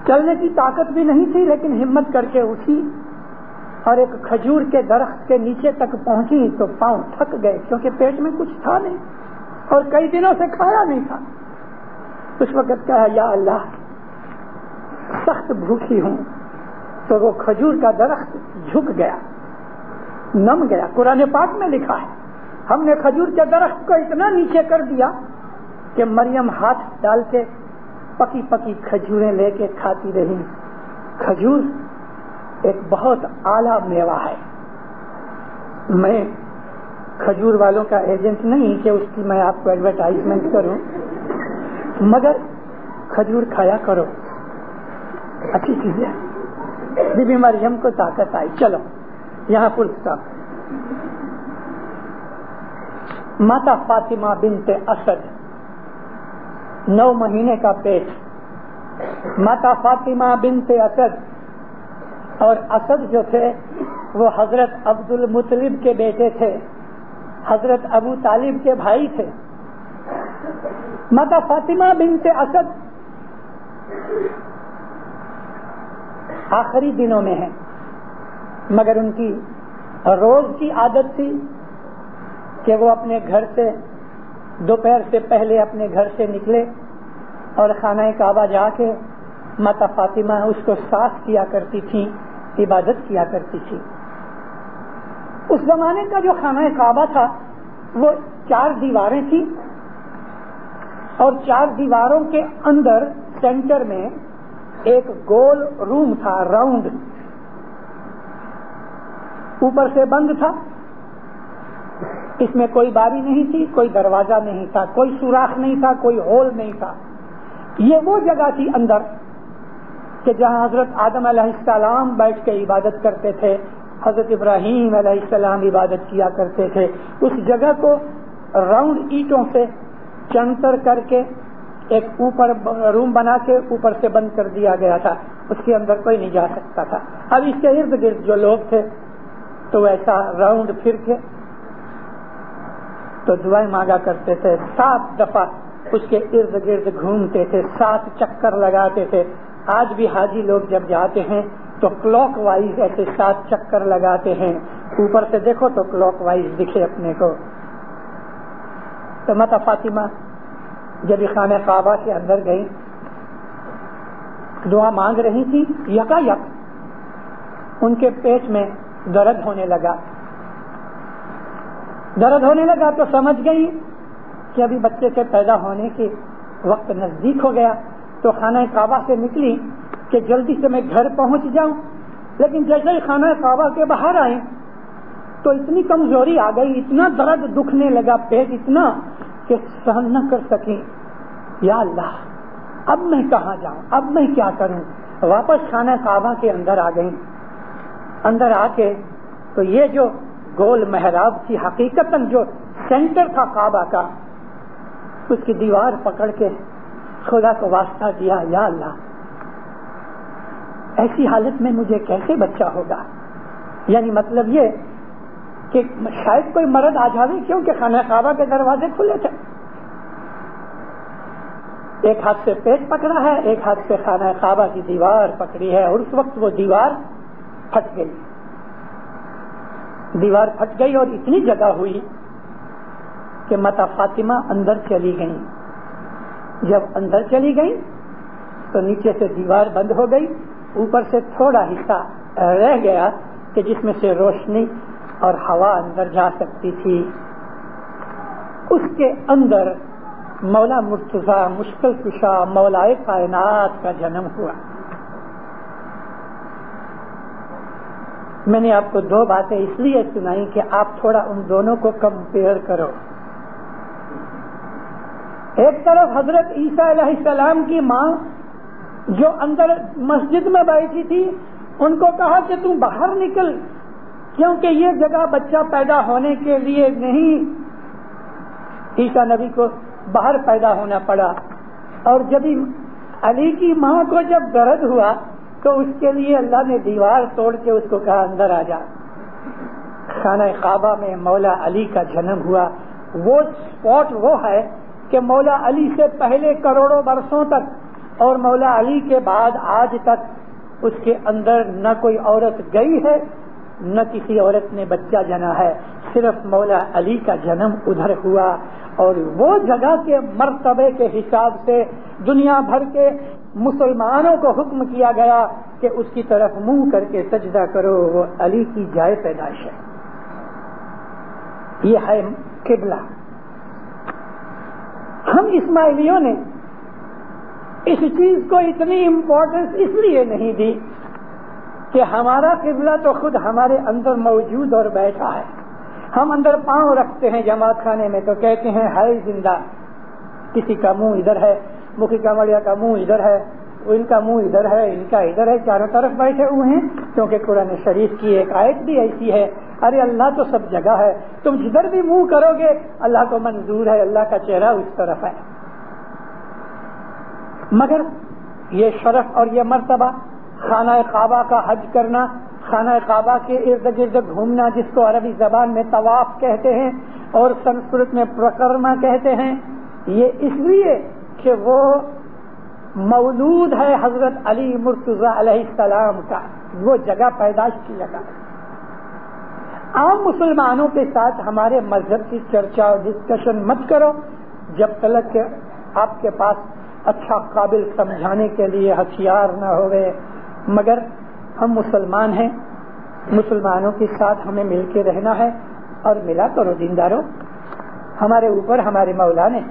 چلنے کی طاقت بھی نہیں تھی لیکن ہمت کر کے اٹھی اور ایک کھجور کے درخت کے نیچے تک پہنچی تو پاؤں تھک گئے کیونکہ پیٹ میں کچھ تھا نہیں اور کئی دنوں سے کھایا نہیں تھا. اس وقت کہا یا اللہ سخت بھوکی ہوں. تو وہ کھجور کا درخت جھک گیا، نم گیا. قرآن پاک میں لکھا ہے ہم نے کھجور کے درخت کو اتنا نیچے کر دیا کہ مریم ہاتھ ڈال کے پکی پکی کھجوریں لے کے کھاتی رہی. کھجور ایک بہت اعلیٰ میوہ ہے. میں کھجور والوں کا ایجنٹ نہیں کہ اس کی میں آپ کو ایڈورٹائزمنٹ کروں، مگر کھجور کھایا کرو، اچھی چیز ہے. بی بی مریم کو طاقت آئی. چلو یہاں پر ماتا فاطمہ بنت اسد، 9 مہینے کا پیٹ. ماتا فاطمہ بنت اسد، اور اسد جو تھے وہ حضرت عبد المطلب کے بیٹے تھے، حضرت ابو طالب کے بھائی تھے. ماتا فاطمہ بنت اسد آخری دنوں میں ہیں، مگر ان کی روز کی عادت تھی کہ وہ اپنے گھر سے دوپہر سے پہلے اپنے گھر سے نکلے اور خانہ کعبہ جا کے ماتا فاطمہ اس کو صاف کیا کرتی تھی، عبادت کیا کرتی تھی. اس زمانے کا جو خانہ کعبہ تھا وہ 4 دیواریں تھیں اور 4 دیواروں کے اندر سینٹر میں ایک گول روم تھا، راؤنڈ، اوپر سے بند تھا. اس میں کوئی باری نہیں تھی، کوئی دروازہ نہیں تھا، کوئی سوراخ نہیں تھا، کوئی ہول نہیں تھا. یہ وہ جگہ تھی اندر کہ جہاں حضرت آدم علیہ السلام بیٹھ کے عبادت کرتے تھے، حضرت ابراہیم علیہ السلام عبادت کیا کرتے تھے. اس جگہ کو راؤنڈ اینٹوں سے چنتر کر کے ایک اوپر روم بنا کے اوپر سے بند کر دیا گیا تھا، اس کے اندر کوئی نہیں جا سکتا تھا. اب اس کے ارد گرد جو لوگ تھے تو ایسا راؤنڈ پھر کے تو دعائیں مانگا کرتے تھے. 7 دفعہ اس کے ارد گرد گھومتے تھے، 7 چکر لگاتے تھے. آج بھی حاجی لوگ جب جاتے ہیں تو کلاک وائز ایسے 7 چکر لگاتے ہیں. اوپر سے دیکھو تو کلاک وائز دکھے اپنے کو. تو ماتا فاطمہ جب خانہ کعبہ کے اندر گئی، دعا مانگ رہی تھی، یکایک ان کے پیٹ میں درد ہونے لگا. درد ہونے لگا تو سمجھ گئی کہ ابھی بچے کے پیدا ہونے کے وقت نزدیک ہو گیا. تو خانہ کعبہ سے نکلی کہ جلدی سے میں گھر پہنچ جاؤں. لیکن جیسے ہی خانہ کعبہ کے باہر آئے تو اتنی کمزوری آ گئی، اتنا درد دکھنے لگا، پیٹ اتنا کہ سہن نہ کر سکی. یا اللہ، اب میں کہاں جاؤں، اب میں کیا کروں. واپس خانہ کعبہ کے اندر آ گئی. اندر آ کے تو یہ جو گول محراب تھی، حقیقتاً جو سینٹر تھا کعبہ کا، اس کی دیوار پکڑ کے خدا کو واسطہ دیا، یا اللہ ایسی حالت میں مجھے کیسے بچہ ہوگا. یعنی مطلب یہ کہ شاید کوئی مرض آ جاوے، کیونکہ خانہ کعبہ کے دروازے کھلے تھے. ایک ہاتھ سے پیٹ پکڑا ہے، ایک ہاتھ سے خانہ کعبہ کی دیوار پکڑی ہے. اور اس وقت وہ دیوار پھٹ گئی. دیوار پھٹ گئی اور اتنی جگہ ہوئی کہ ماتا فاطمہ اندر چلی گئی. جب اندر چلی گئی تو نیچے سے دیوار بند ہو گئی، اوپر سے تھوڑا حصہ رہ گیا کہ جس میں سے روشنی اور ہوا اندر جا سکتی تھی. اس کے اندر مولا مرتضیٰ مشکل کشا مولائے کائنات کا جنم ہوا. میں نے آپ کو 2 باتیں اس لیے سنائی کہ آپ تھوڑا ان دونوں کو کمپیئر کرو. ایک طرف حضرت عیسیٰ علیہ السلام کی ماں جو اندر مسجد میں بیٹھی تھی، ان کو کہا کہ تم باہر نکل، کیونکہ یہ جگہ بچہ پیدا ہونے کے لیے نہیں. عیسیٰ نبی کو باہر پیدا ہونا پڑا. اور جب علی کی ماں کو جب درد ہوا تو اس کے لیے اللہ نے دیوار توڑ کے اس کو کہا اندر آ جا. خانہ کعبہ میں مولا علی کا جنم ہوا. وہ اسپاٹ وہ ہے کہ مولا علی سے پہلے کروڑوں برسوں تک اور مولا علی کے بعد آج تک اس کے اندر نہ کوئی عورت گئی ہے، نہ کسی عورت نے بچہ جنا ہے. صرف مولا علی کا جنم ادھر ہوا. اور وہ جگہ کے مرتبے کے حساب سے دنیا بھر کے مسلمانوں کو حکم کیا گیا کہ اس کی طرف منہ کر کے سجدہ کرو. وہ علی کی جائے پیدائش ہے. یہ ہے قبلہ. ہم اسماعیلیوں نے اس چیز کو اتنی امپورٹنس اس لیے نہیں دی کہ ہمارا قبلہ تو خود ہمارے اندر موجود اور بیٹھا ہے. ہم اندر پاؤں رکھتے ہیں جماعت خانے میں تو کہتے ہیں ہے زندہ. کسی کا منہ ادھر ہے، مکھی کمڑیا کا منہ ادھر ہے، ان کا منہ ادھر ہے، ان کا ادھر ہے، چاروں طرف بیٹھے ہوئے ہیں. کیونکہ قرآن شریف کی ایک آیت بھی ایسی ہے، ارے اللہ تو سب جگہ ہے، تم جدھر بھی منہ کرو گے اللہ کو منظور ہے، اللہ کا چہرہ اس طرف ہے. مگر یہ شرف اور یہ مرتبہ خانہ کعبہ کا حج کرنا، خانہ کعبہ کے ارد گرد گھومنا، جس کو عربی زبان میں طواف کہتے ہیں اور سنسکرت میں پرکرما کہتے ہیں، یہ اس لیے کہ وہ مولود ہے حضرت علی مرتضیٰ علیہ السلام کا، وہ جگہ پیدائش کی جگہ. عام مسلمانوں کے ساتھ ہمارے مذہب کی چرچا اور ڈسکشن مت کرو جب تک کہ آپ کے پاس اچھا قابل سمجھانے کے لیے ہتھیار نہ ہوئے. مگر ہم مسلمان ہیں، مسلمانوں کے ساتھ ہمیں مل کے رہنا ہے. اور ملا کرو دینداروں. ہمارے اوپر ہمارے مولا نے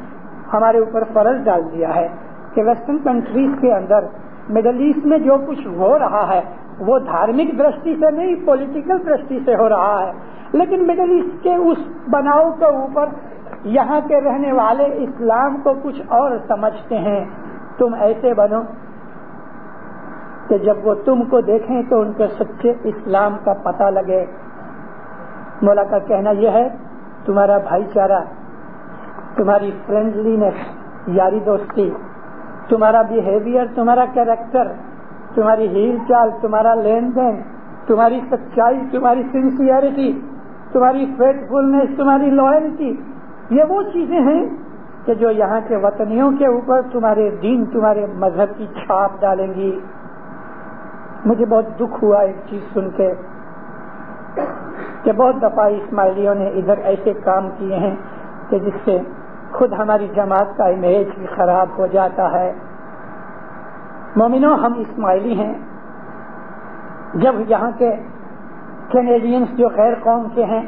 ہمارے اوپر فرض ڈال دیا ہے کہ ویسٹرن کنٹریز کے اندر مڈل ایسٹ میں جو کچھ ہو رہا ہے وہ دھارمک درشٹی سے نہیں، پولیٹیکل درشٹی سے ہو رہا ہے. لیکن مڈل ایسٹ کے اس بناؤ کے اوپر یہاں کے رہنے والے اسلام کو کچھ اور سمجھتے ہیں. تم ایسے بنو کہ جب وہ تم کو دیکھیں تو ان کے سچے اسلام کا پتہ لگے. مولا کا کہنا یہ ہے تمہارا بھائی چارہ، تمہاری فرینڈلینس، یاری دوستی، تمہارا بیہیویئر، تمہارا کیریکٹر، تمہاری ہیل چال، تمہارا لین دین، تمہاری سچائی، تمہاری سنسیئرٹی، تمہاری فیتھفلنس، تمہاری لوئلٹی، یہ وہ چیزیں ہیں کہ جو یہاں کے وطنیوں کے اوپر تمہارے دین، تمہارے مذہب کی چھاپ ڈالیں گی. مجھے بہت دکھ ہوا ایک چیز سن کے کہ بہت دفعہ اسماعیلیوں نے ادھر ایسے کام کیے ہیں کہ جس سے خود ہماری جماعت کا امیج بھی خراب ہو جاتا ہے. مومنوں، ہم اسماعیلی ہیں. جب یہاں کے کینیڈینز جو غیر قوم کے ہیں،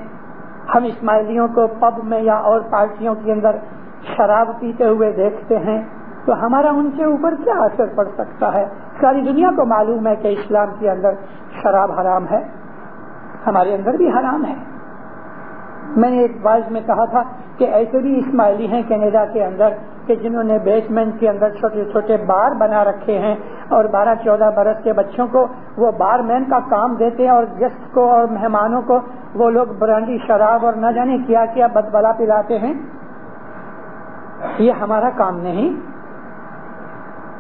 ہم اسماعیلیوں کو پب میں یا اور پارٹیوں کے اندر شراب پیتے ہوئے دیکھتے ہیں تو ہمارا ان کے اوپر کیا اثر پڑ سکتا ہے؟ ساری دنیا کو معلوم ہے کہ اسلام کے اندر شراب حرام ہے، ہمارے اندر بھی حرام ہے. میں نے ایک واعظ میں کہا تھا کہ ایسے بھی اسماعیلی ہیں کینیڈا کے اندر کہ جنہوں نے بیسمنٹ کے اندر چھوٹے چھوٹے بار بنا رکھے ہیں اور 12-14 برس کے بچوں کو وہ بار مین کا کام دیتے ہیں اور گیسٹ کو اور مہمانوں کو وہ لوگ برانڈی، شراب اور نہ جانے کیا کیا بدبلا پلاتے ہیں. یہ ہمارا کام نہیں،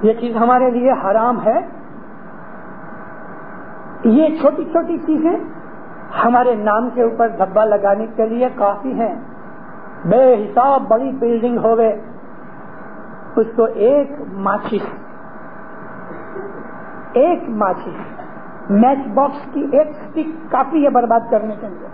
یہ چیز ہمارے لیے حرام ہے. یہ چھوٹی چھوٹی چیزیں ہمارے نام کے اوپر دھبا لگانے کے لیے کافی ہیں. بے حساب بڑی بلڈنگ ہوئے، اس کو ایک ماچس میچ باکس کی ایک سٹک کافی ہے برباد کرنے کے لیے.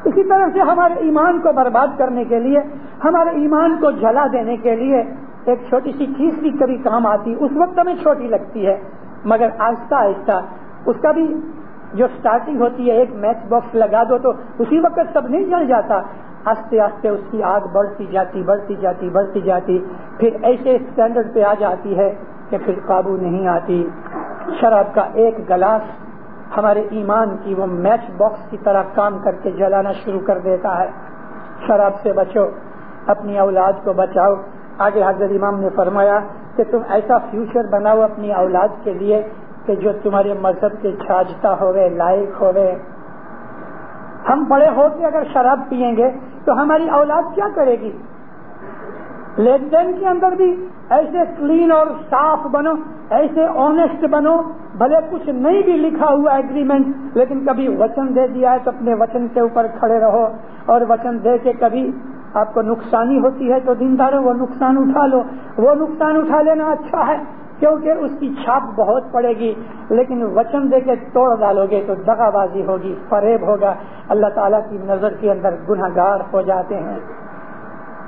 اسی طرح سے ہمارے ایمان کو برباد کرنے کے لیے، ہمارے ایمان کو جلا دینے کے لیے ایک چھوٹی سی چیز بھی کبھی کام آتی. اس وقت ہمیں چھوٹی لگتی ہے مگر آہستہ آہستہ اس کا بھی جو سٹارٹنگ ہوتی ہے، ایک میچ باکس لگا دو تو اسی وقت سب نہیں جل جاتا. آہستہ آہستہ اس کی آگ بڑھتی جاتی پھر ایسے اسٹینڈرڈ پہ آ جاتی ہے کہ پھر قابو نہیں آتی. شراب کا ایک گلاس ہمارے ایمان کی وہ میچ باکس کی طرح کام کر کے جلانا شروع کر دیتا ہے. شراب سے بچو، اپنی اولاد کو بچاؤ. آگے حضرت امام نے فرمایا کہ تم ایسا فیوچر بناؤ اپنی اولاد کے لیے کہ جو تمہارے مذہب کے چھاجتا ہوئے، لائق ہوئے. ہم بڑے ہو کے اگر شراب پیئیں گے تو ہماری اولاد کیا کرے گی؟ لین دین کے اندر بھی ایسے کلین اور صاف بنو، ایسے آنےسٹ بنو. بھلے کچھ نہیں بھی لکھا ہوا ایگریمنٹ، لیکن کبھی وچن دے دیا ہے تو اپنے وچن کے اوپر کھڑے رہو. اور وچن دے کے کبھی آپ کو نقصانی ہوتی ہے تو دینداروں وہ نقصان اٹھا لو. وہ نقصان اٹھا لینا اچھا ہے کیونکہ اس کی چھاپ بہت پڑے گی. لیکن وچن دے کے توڑ ڈالو گے تو دغا بازی ہوگی، فریب ہوگا. اللہ تعالیٰ کی نظر کے اندر گنہگار ہو جاتے ہیں.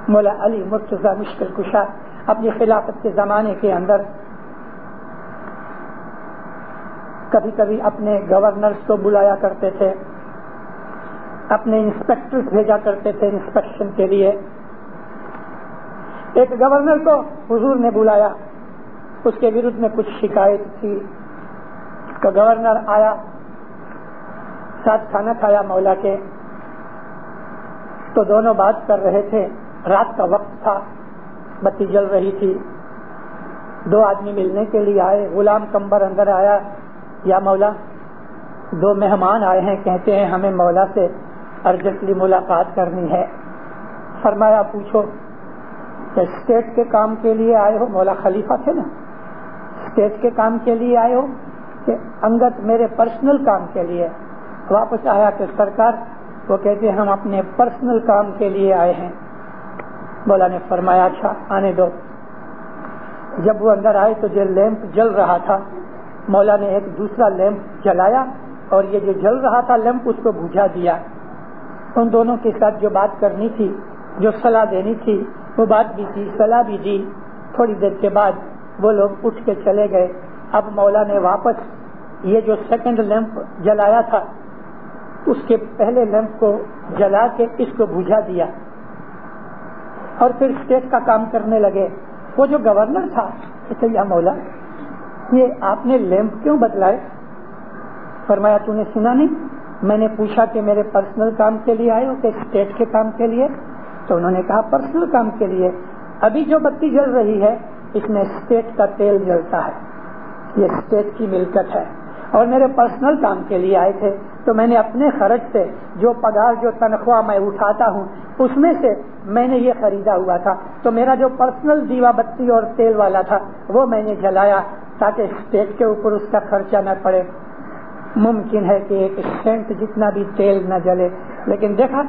مولا علی مرتضیٰ مشکل کشا اپنی خلافت کے زمانے کے اندر کبھی کبھی اپنے گورنرز کو بلایا کرتے تھے، اپنے انسپیکٹر بھیجا کرتے تھے انسپیکشن کے لیے. ایک گورنر کو حضور نے بلایا، اس کے ورد میں کچھ شکایت تھی. تو گورنر آیا، ساتھ کھانا کھایا مولا کے. تو دونوں بات کر رہے تھے. رات کا وقت تھا، بتی جل رہی تھی. دو آدمی ملنے کے لیے آئے. غلام کمبر اندر آیا، یا مولا 2 مہمان آئے ہیں، کہتے ہیں ہمیں مولا سے ارجنٹلی ملاقات کرنی ہے. فرمایا پوچھو کہ اسٹیٹ کے کام کے لیے آئے ہو؟ مولا خلیفہ تھے نا. اسٹیٹ کے کام کے لیے آئے ہو کہ انگت میرے پرسنل کام کے لیے؟ واپس آیا کہ سرکار، وہ کہتے ہیں ہم اپنے پرسنل کام کے لیے آئے ہیں. مولا نے فرمایا اچھا آنے دو. جب وہ اندر آئے تو جو لیمپ جل رہا تھا، مولا نے ایک دوسرا لیمپ جلایا اور یہ جو جل رہا تھا لیمپ اس کو بجھا دیا. ان دونوں کے ساتھ جو بات کرنی تھی، جو صلاح دینی تھی، وہ بات بھی تھی، صلاح بھی دی. تھوڑی دیر کے بعد وہ لوگ اٹھ کے چلے گئے. اب مولا نے واپس یہ جو سیکنڈ لیمپ جلایا تھا اس کے پہلے لیمپ کو جلا کے اس کو بجھا دیا اور پھر اسٹیٹ کا کام کرنے لگے. وہ جو گورنر تھا کہتے یا مولا یہ آپ نے لیمپ کیوں بدلائے؟ فرمایا تو نے سنا نہیں؟ میں نے پوچھا کہ میرے پرسنل کام کے لیے آئے ہو کہ اسٹیٹ کے کام کے لیے؟ تو انہوں نے کہا پرسنل کام کے لیے. ابھی جو بتی جل رہی ہے اس میں اسٹیٹ کا تیل جلتا ہے، یہ اسٹیٹ کی ملکت ہے، اور میرے پرسنل کام کے لیے آئے تھے تو میں نے اپنے خرچ سے جو پگار جو تنخواہ میں اٹھاتا ہوں اس میں سے میں نے یہ خریدا ہوا تھا، تو میرا جو پرسنل دیوا بتی اور تیل والا تھا وہ میں نے جلایا تاکہ اسٹیٹ کے اوپر اس کا خرچہ نہ پڑے۔ ممکن ہے کہ 1 سینٹ جتنا بھی تیل نہ جلے، لیکن دیکھا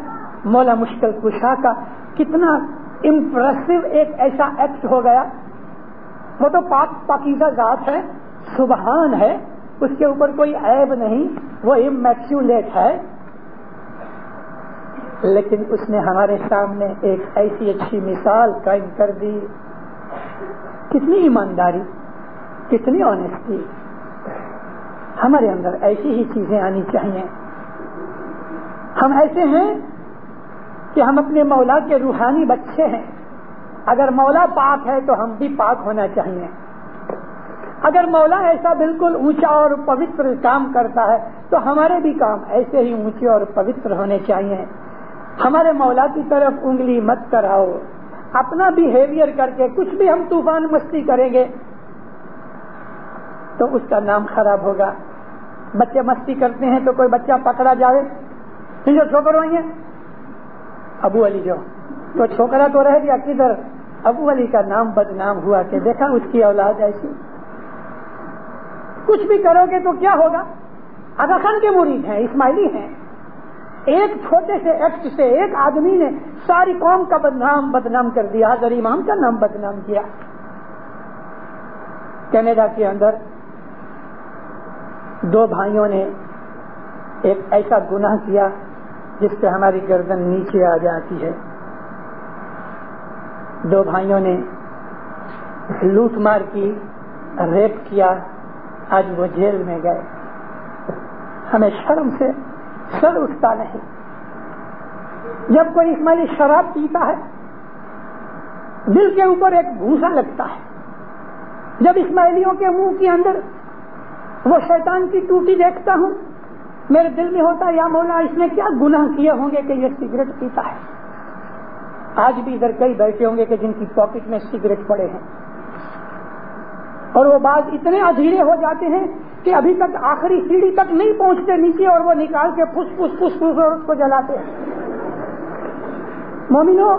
مولا مشکل کشا کا کتنا امپریسو ایک ایسا ایکٹ ہو گیا۔ وہ تو پاک پاکیزہ ذات ہے، سبحان ہے، اس کے اوپر کوئی عیب نہیں، وہ امیکیولیٹ ہے، لیکن اس نے ہمارے سامنے ایک ایسی اچھی مثال قائم کر دی۔ کتنی ایمانداری، کتنی آنےسٹی، ہمارے اندر ایسی ہی چیزیں آنی چاہیے۔ ہم ایسے ہیں کہ ہم اپنے مولا کے روحانی بچے ہیں، اگر مولا پاک ہے تو ہم بھی پاک ہونا چاہیے۔ اگر مولا ایسا بالکل اونچا اور پوتر کام کرتا ہے تو ہمارے بھی کام ایسے ہی اونچے اور پوتر ہونے چاہیے۔ ہمارے مولا کی طرف انگلی مت کراؤ، اپنا بیہیویئر کر کے کچھ بھی ہم طوفان مستی کریں گے تو اس کا نام خراب ہوگا۔ بچے مستی کرتے ہیں تو کوئی بچہ پکڑا جائے، جو چھوکروں ہیں ابو علی جو تو چھوکرا تو رہ گیا، کدھر ابو علی کا نام بدنام ہوا کہ دیکھا اس کی اولاد ایسی۔ کچھ بھی کرو گے تو کیا ہوگا؟ آغا خان کے مرید ہیں، اسماعیلی ہیں، ایک چھوٹے سے ایکٹ سے ایک آدمی نے ساری قوم کا بدنام کر دیا، حضرت امام کا نام بدنام کیا۔ کینیڈا کے اندر 2 بھائیوں نے ایک ایسا گناہ کیا جس سے ہماری گردن نیچے آ جاتی ہے۔ 2 بھائیوں نے لوٹ مار کی، ریپ کیا، آج وہ جیل میں گئے۔ ہمیں شرم سے سر اٹھتا نہیں۔ جب کوئی اسماعیلی شراب پیتا ہے دل کے اوپر ایک بھوسا لگتا ہے۔ جب اسماعیلیوں کے منہ کے اندر وہ شیطان کی ٹوٹی دیکھتا ہوں میرے دل میں ہوتا ہے یا مولا اس نے کیا گناہ کیے ہوں گے کہ یہ سگریٹ پیتا ہے۔ آج بھی ادھر کئی بیٹھے ہوں گے کہ جن کی پاکٹ میں سگریٹ پڑے ہیں، اور وہ بعض اتنے ادھیرے ہو جاتے ہیں کہ ابھی تک آخری سیڑھی تک نہیں پہنچتے نیچے، اور وہ نکال کے پھس پھس پھس پھس اور اس کو جلاتے ہیں۔ مومنو،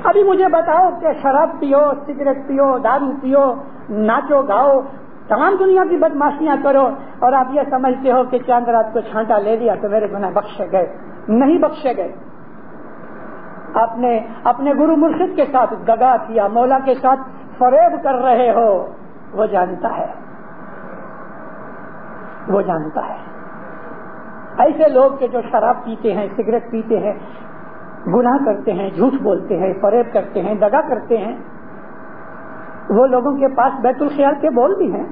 ابھی مجھے بتاؤ کہ شراب پیو، سگریٹ پیو، دارو پیو، ناچو گاؤ، تمام دنیا کی بدماشیاں کرو، اور آپ یہ سمجھتے ہو کہ چاند رات کو چھانٹا لے لیا تو میرے گناہ بخشے گئے۔ نہیں بخشے گئے۔ آپ نے اپنے گرو مرشد کے ساتھ دغا کیا، مولا کے ساتھ فریب کر رہے ہو، وہ جانتا ہے، وہ جانتا ہے۔ ایسے لوگ کہ جو شراب پیتے ہیں، سگریٹ پیتے ہیں، گناہ کرتے ہیں، جھوٹ بولتے ہیں، فریب کرتے ہیں، دغا کرتے ہیں، وہ لوگوں کے پاس بیت الخیال کے بول بھی ہیں،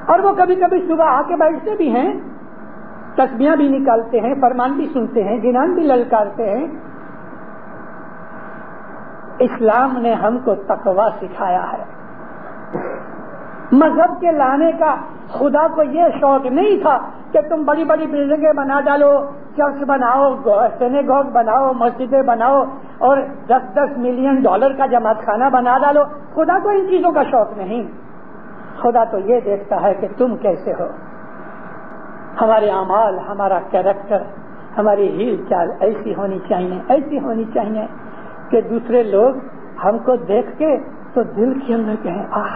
اور وہ کبھی کبھی صبح آ کے بیٹھتے بھی ہیں، تسبیحاں بھی نکالتے ہیں، فرمان بھی سنتے ہیں، جنان بھی للکارتے ہیں۔ اسلام نے ہم کو تقویٰ سکھایا ہے۔ مذہب کے لانے کا خدا کو یہ شوق نہیں تھا کہ تم بڑی بڑی بلڈنگیں بنا ڈالو، چرچ بناؤ، سینیگوگ بناؤ، مسجدیں بناؤ، اور 10-10 ملین ڈالر کا جماعت خانہ بنا ڈالو۔ خدا کو ان چیزوں کا شوق نہیں، خدا تو یہ دیکھتا ہے کہ تم کیسے ہو۔ ہمارے اعمال، ہمارا کیریکٹر، ہماری ہیل چال ایسی ہونی چاہیے، ایسی ہونی چاہیے کہ دوسرے لوگ ہم کو دیکھ کے تو دل کے اندر کہیں آہ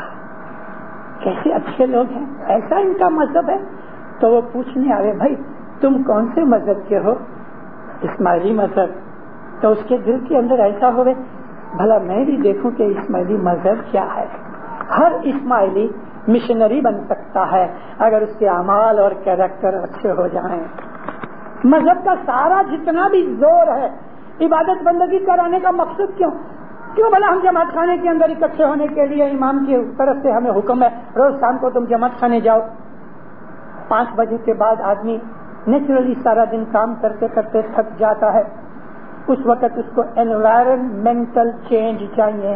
کیسے اچھے لوگ ہیں، ایسا ان کا مذہب ہے۔ تو وہ پوچھنے آئے بھائی تم کون سے مذہب کے ہو؟ اسماعیلی مذہب۔ تو اس کے دل کے اندر ایسا ہوئے بھلا میں بھی دیکھوں کہ اسماعیلی مذہب کیا ہے۔ ہر اسماعیلی مشنری بن سکتا ہے اگر اس کے اعمال اور کیریکٹر اچھے ہو جائیں۔ مذہب کا سارا جتنا بھی زور ہے عبادت بندگی کرانے کا مقصد کیوں بھلا ہم جماعت خانے کے اندر اکٹھے ہونے کے لیے امام کی طرف سے ہمیں حکم ہے روز شام کو تم جماعت خانے جاؤ۔ 5 بجے کے بعد آدمی نیچرلی سارا دن کام کرتے کرتے تھک جاتا ہے، اس وقت اس کو انوائرمنٹل چینج چاہیے۔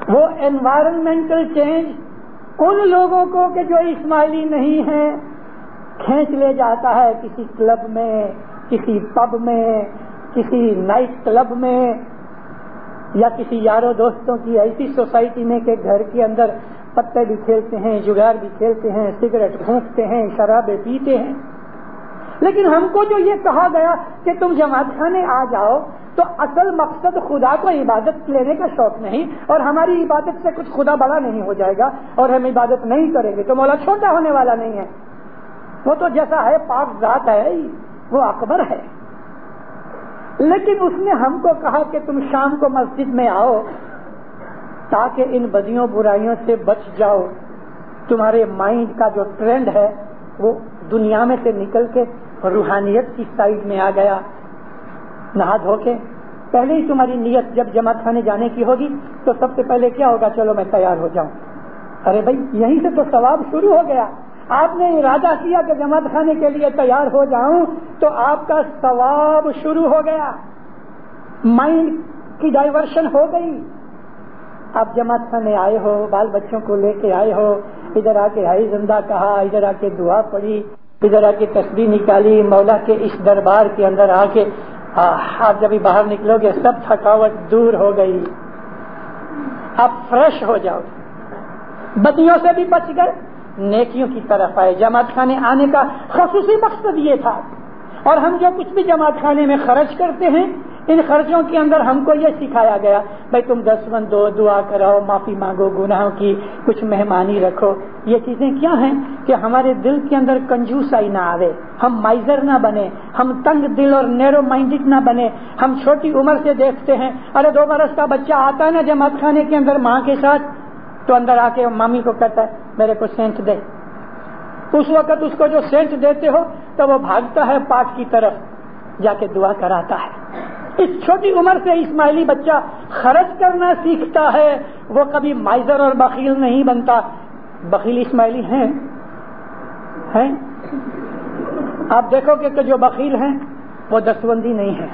وہ انوائرمنٹل چینج ان لوگوں کو کہ جو اسماعیلی نہیں ہیں کھینچ لے جاتا ہے کسی کلب میں، کسی پب میں، کسی نائٹ کلب میں، یا کسی یاروں دوستوں کی ایسی سوسائٹی میں کہ گھر کے اندر پتے بھی کھیلتے ہیں, جگار بھی کھیلتے ہیں, سگریٹ پھونکتے ہیں, شرابیں پیتے ہیں. لیکن ہم کو جو یہ کہا گیا کہ تم جماعت خانے آ جاؤ, تو اصل مقصد خدا کو عبادت لینے کا شوق نہیں, اور ہماری عبادت سے کچھ خدا بڑا نہیں ہو جائے گا اور ہم عبادت نہیں کریں گے تو مولا چھوٹا ہونے والا نہیں ہے, وہ تو جیسا ہے پاک ذات ہے, وہ اکبر ہے. لیکن اس نے ہم کو کہا کہ تم شام کو مسجد میں آؤ تاکہ ان بدیوں برائیوں سے بچ جاؤ. تمہارے مائنڈ کا جو ٹرینڈ ہے وہ دنیا میں سے نکل کے روحانیت کی سائڈ میں آ گیا. نہا دھو کے پہلے ہی تمہاری نیت جب جماعت خانے جانے کی ہوگی تو سب سے پہلے کیا ہوگا, چلو میں تیار ہو جاؤں. ارے بھائی یہیں سے تو ثواب شروع ہو گیا. آپ نے ارادہ کیا کہ جماعت خانے کے لیے تیار ہو جاؤں تو آپ کا ثواب شروع ہو گیا, مائنڈ کی ڈائیورشن ہو گئی. آپ جماعت خانے آئے ہو, بال بچوں کو لے کے آئے ہو, ادھر آ کے ہائی زندہ کہا, ادھر آ کے دعا پڑھی, ادھر آ کے تسبیح نکالی, مولا کے اس دربار کے اندر آ کے آپ جب باہر نکلو گے سب تھکاوٹ دور ہو گئی, آپ فریش ہو جاؤ, بدیوں سے بھی بچ گئے, نیکیوں کی طرف آئے. جماعت خانے آنے کا خصوصی مقصد یہ تھا. اور ہم جو کچھ بھی جماعت خانے میں خرچ کرتے ہیں, ان خرچوں کے اندر ہم کو یہ سکھایا گیا بھائی تم 10 من دو, دعا کراؤ, معافی مانگو گناہوں کی, کچھ مہمانی رکھو. یہ چیزیں کیا ہیں کہ ہمارے دل کے اندر کنجوسائی نہ آوے, ہم مائزر نہ بنے, ہم تنگ دل اور نیرو مائنڈڈ نہ بنے. ہم چھوٹی عمر سے دیکھتے ہیں, ارے 2 برس کا بچہ آتا ہے نا جماعت خانے کے اندر ماں کے ساتھ, تو اندر آ کے مامی کو کہتا ہے میرے کو سینٹ دے. اس وقت اس کو جو سینٹ دیتے ہو تو وہ بھاگتا ہے پاک کی طرف, جا کے دعا کراتا ہے. اس چھوٹی عمر سے اسماعیلی بچہ خرچ کرنا سیکھتا ہے, وہ کبھی مائزر اور بخیل نہیں بنتا. بخیل اسماعیلی ہیں آپ دیکھو کہ جو بخیل ہیں وہ دسوندی نہیں ہے,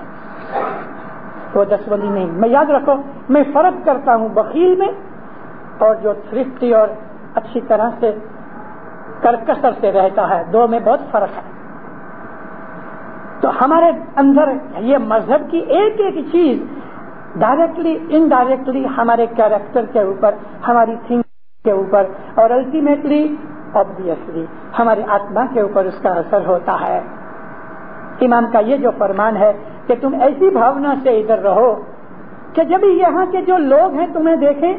وہ دسوندی نہیں. میں یاد رکھو میں فرق کرتا ہوں بخیل میں اور جو تھرفٹی اور اچھی طرح سے کرکسر سے رہتا ہے, دو میں بہت فرق ہے. تو ہمارے اندر یہ مذہب کی ایک ایک چیز ڈائریکٹلی انڈائریکٹلی ہمارے کیریکٹر کے اوپر, ہماری تھنکنگ کے اوپر اور الٹیمیٹلی آبویسلی ہمارے آتما کے اوپر اس کا اثر ہوتا ہے. امام کا یہ جو فرمان ہے کہ تم ایسی بھاونا سے ادھر رہو کہ جب یہاں کے جو لوگ ہیں تمہیں دیکھیں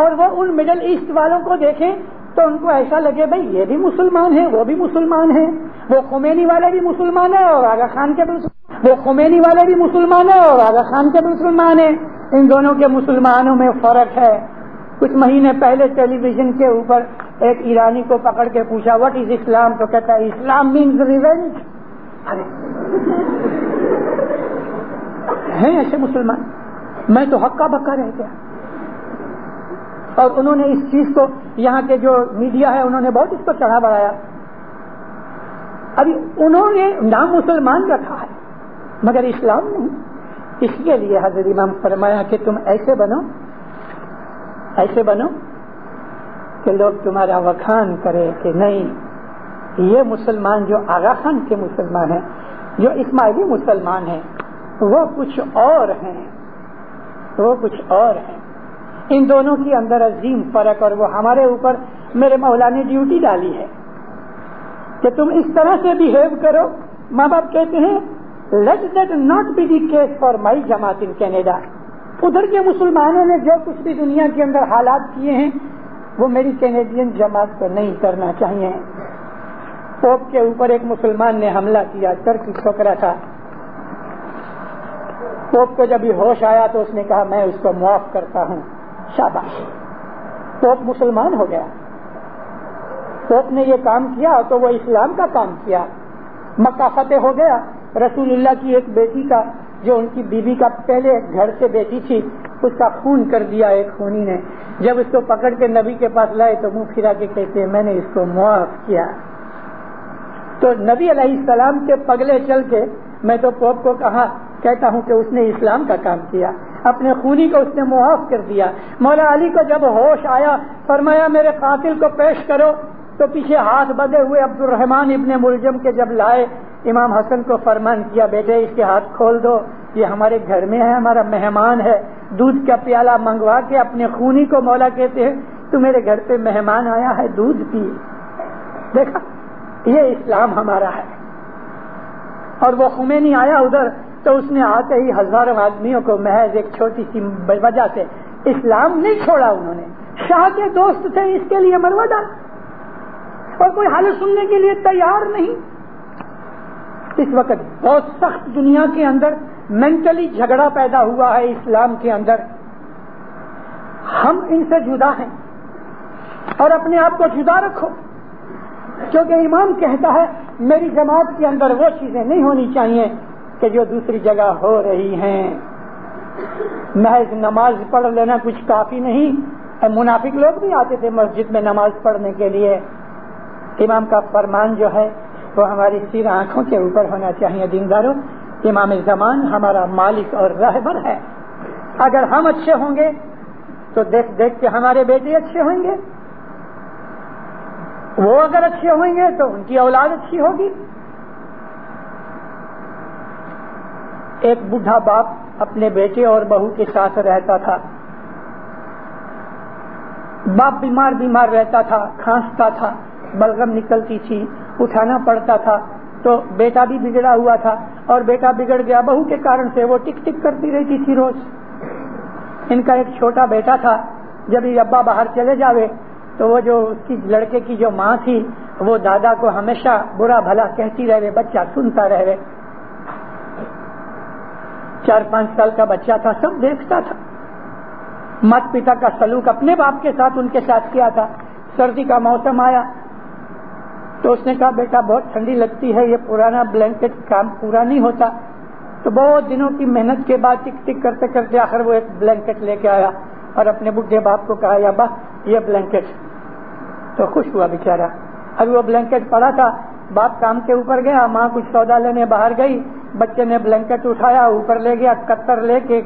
اور وہ ان مڈل ایسٹ والوں کو دیکھیں تو ان کو ایسا لگے بھائی یہ بھی مسلمان ہیں, وہ بھی مسلمان ہیں, وہ خمینی والے بھی مسلمان ہیں اور آغا خان کے وہ خمینی والے بھی مسلمان ہیں اور آغا خان کے مسلمان ہیں. ان دونوں کے مسلمانوں میں فرق ہے. کچھ مہینے پہلے ٹیلی ویژن کے اوپر ایک ایرانی کو پکڑ کے پوچھا واٹ از اسلام, تو کہتا ہے اسلام مینز ریونج. ہیں ایسے مسلمان, میں تو ہکا بکا رہ گیا. اور انہوں نے اس چیز کو, یہاں کے جو میڈیا ہے انہوں نے بہت اس کو چڑھا بڑھایا. ابھی انہوں نے نام مسلمان رکھا ہے مگر اسلام نہیں. اس کے لیے حضرت امام فرمایا کہ تم ایسے بنو کہ لوگ تمہارا وکھان کرے کہ نہیں یہ مسلمان جو آغا خان کے مسلمان ہیں, جو اسماعیلی مسلمان ہیں, وہ کچھ اور ہیں, وہ کچھ اور ہیں. ان دونوں کے اندر عظیم فرق, اور وہ ہمارے اوپر میرے مولا نے ڈیوٹی ڈالی ہے کہ تم اس طرح سے بہیو کرو. ماں باپ کہتے ہیں let that not be the case for my جماعت ان کینیڈا. ادھر کے مسلمانوں نے جو کچھ بھی دنیا کے اندر حالات کیے ہیں وہ میری کینیڈین جماعت کو نہیں کرنا چاہیے. پوپ کے اوپر ایک مسلمان نے حملہ کیا, ٹرکی چھوکرا تھا. پوپ کو جب یہ ہوش آیا تو اس نے کہا میں اس کو معاف کرتا ہوں. شاباش, پوپ مسلمان ہو گیا. پوپ نے یہ کام کیا تو وہ اسلام کا کام کیا. مکہ فتح ہو گیا. رسول اللہ کی ایک بیٹی کا, جو ان کی بیوی کا پہلے گھر سے بیٹی تھی, اس کا خون کر دیا ایک خونی نے. جب اس کو پکڑ کے نبی کے پاس لائے تو منہ پھرا کے کہتے ہیں میں نے اس کو معاف کیا. تو نبی علیہ السلام کے پگلے چل کے میں تو پوپ کو کہتا ہوں کہ اس نے اسلام کا کام کیا, اپنے خونی کو اس نے معاف کر دیا. مولا علی کو جب ہوش آیا فرمایا میرے قاتل کو پیش کرو, تو پیچھے ہاتھ بندھے ہوئے عبد الرحمن ابن ملجم کے جب لائے, امام حسن کو فرمان کیا بیٹے اس کے ہاتھ کھول دو, یہ ہمارے گھر میں ہے, ہمارا مہمان ہے. دودھ کا پیالہ منگوا کے اپنے خونی کو مولا کہتے ہیں تو میرے گھر پہ مہمان آیا ہے دودھ پی. دیکھا یہ اسلام ہمارا ہے. اور وہ خمینی آیا ادھر تو اس نے آتے ہی ہزاروں آدمیوں کو محض ایک چھوٹی سی وجہ سے اسلام نہیں چھوڑا. انہوں نے شاہ کے دوست تھے اس کے لیے مروا ڈال اور کوئی حال سننے کے لیے تیار نہیں. اس وقت بہت سخت دنیا کے اندر مینٹلی جھگڑا پیدا ہوا ہے اسلام کے اندر. ہم ان سے جدا ہیں اور اپنے آپ کو جدا رکھو کیونکہ امام کہتا ہے میری جماعت کے اندر وہ چیزیں نہیں ہونی چاہیے کہ جو دوسری جگہ ہو رہی ہیں. محض نماز پڑھ لینا کچھ کافی نہیں. منافق لوگ بھی آتے تھے مسجد میں نماز پڑھنے کے لیے. امام کا فرمان جو ہے وہ ہماری سیر آنکھوں کے اوپر ہونا چاہیے. دینداروں امام زمان ہمارا مالک اور رہبر ہے. اگر ہم اچھے ہوں گے تو دیکھ دیکھ کے ہمارے بیٹے اچھے ہوئیں گے. وہ اگر اچھے ہوئیں گے تو ان کی اولاد اچھی ہوگی. ایک بوڑھا باپ اپنے بیٹے اور بہو کے ساتھ رہتا تھا. باپ بیمار رہتا تھا, کھانستا تھا, بلغم نکلتی تھی, اٹھانا پڑتا تھا. تو بیٹا بھی بگڑا ہوا تھا اور بیٹا بگڑ گیا بہو کے کارن سے. وہ ٹک ٹک کرتی رہتی تھی روز. ان کا ایک چھوٹا بیٹا تھا. جب یہ ابا باہر چلے جاوے تو وہ جو اس کی لڑکے کی جو ماں تھی وہ دادا کو ہمیشہ برا بھلا کہتی رہے. بچہ سنتا رہے. 4-5 سال کا بچہ تھا, سب دیکھتا تھا. مات پتا کا سلوک اپنے باپ کے ساتھ ان کے ساتھ کیا تھا. سردی کا موسم آیا تو اس نے کہا بیٹا بہت ٹھنڈی لگتی ہے, یہ پرانا بلینکٹ کام پورا نہیں ہوتا. تو بہت دنوں کی محنت کے بعد ٹک ٹک کرتے کرتے آخر وہ ایک بلینکٹ لے کے آیا اور اپنے بڈھے باپ کو کہا یا ابا یہ بلینکٹ. تو خوش ہوا بیچارہ. ابھی وہ بلینکٹ پڑا تھا, باپ کام کے اوپر گیا, ماں کچھ سودا لینے باہر گئی. بچے نے بلینکٹ اٹھایا, اوپر لے گیا, کتر لے کے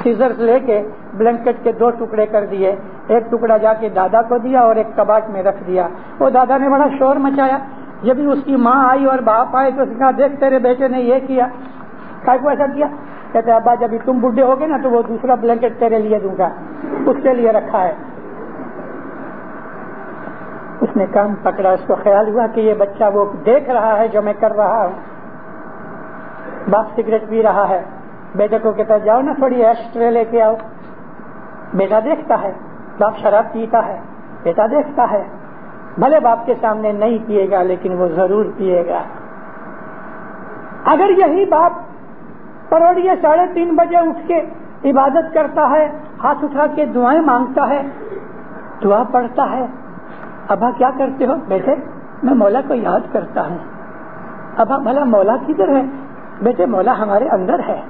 سیزرز لے کے بلینکٹ کے 2 ٹکڑے کر دیے. ایک ٹکڑا جا کے دادا کو دیا اور ایک کباٹ میں رکھ دیا. وہ دادا نے بڑا شور مچایا. جب بھی اس کی ماں آئی اور باپ آئے تو اس نے کہا دیکھ تیرے بیٹے نے یہ کیا. کاہے کو ایسا کیا؟ کہتے ابا جب تم بڈھے ہوگے نا تو وہ دوسرا بلینکٹ تیرے لیے دوں گا, اس کے لیے رکھا ہے. اس نے کام پکڑا. اس کو خیال ہوا کہ یہ بچہ وہ دیکھ رہا ہے جو میں کر رہا ہوں. باپ سگریٹ پی رہا ہے, بیٹے کو کہتا جاؤ نا تھوڑی ایشٹرے لے کے آؤ. بیٹا دیکھتا ہے. باپ شراب پیتا ہے, بیٹا دیکھتا ہے. بھلے باپ کے سامنے نہیں پیے گا لیکن وہ ضرور پیے گا. اگر یہی باپ پروڑیے 3:30 بجے اٹھ کے عبادت کرتا ہے, ہاتھ اٹھا کے دعائیں مانگتا ہے, دعا پڑھتا ہے, ابا کیا کرتے ہو؟ بیٹے میں مولا کو یاد کرتا ہوں. ابا بھلا مولا کدھر ہے؟ بیٹے مولا ہمارے اندر ہے.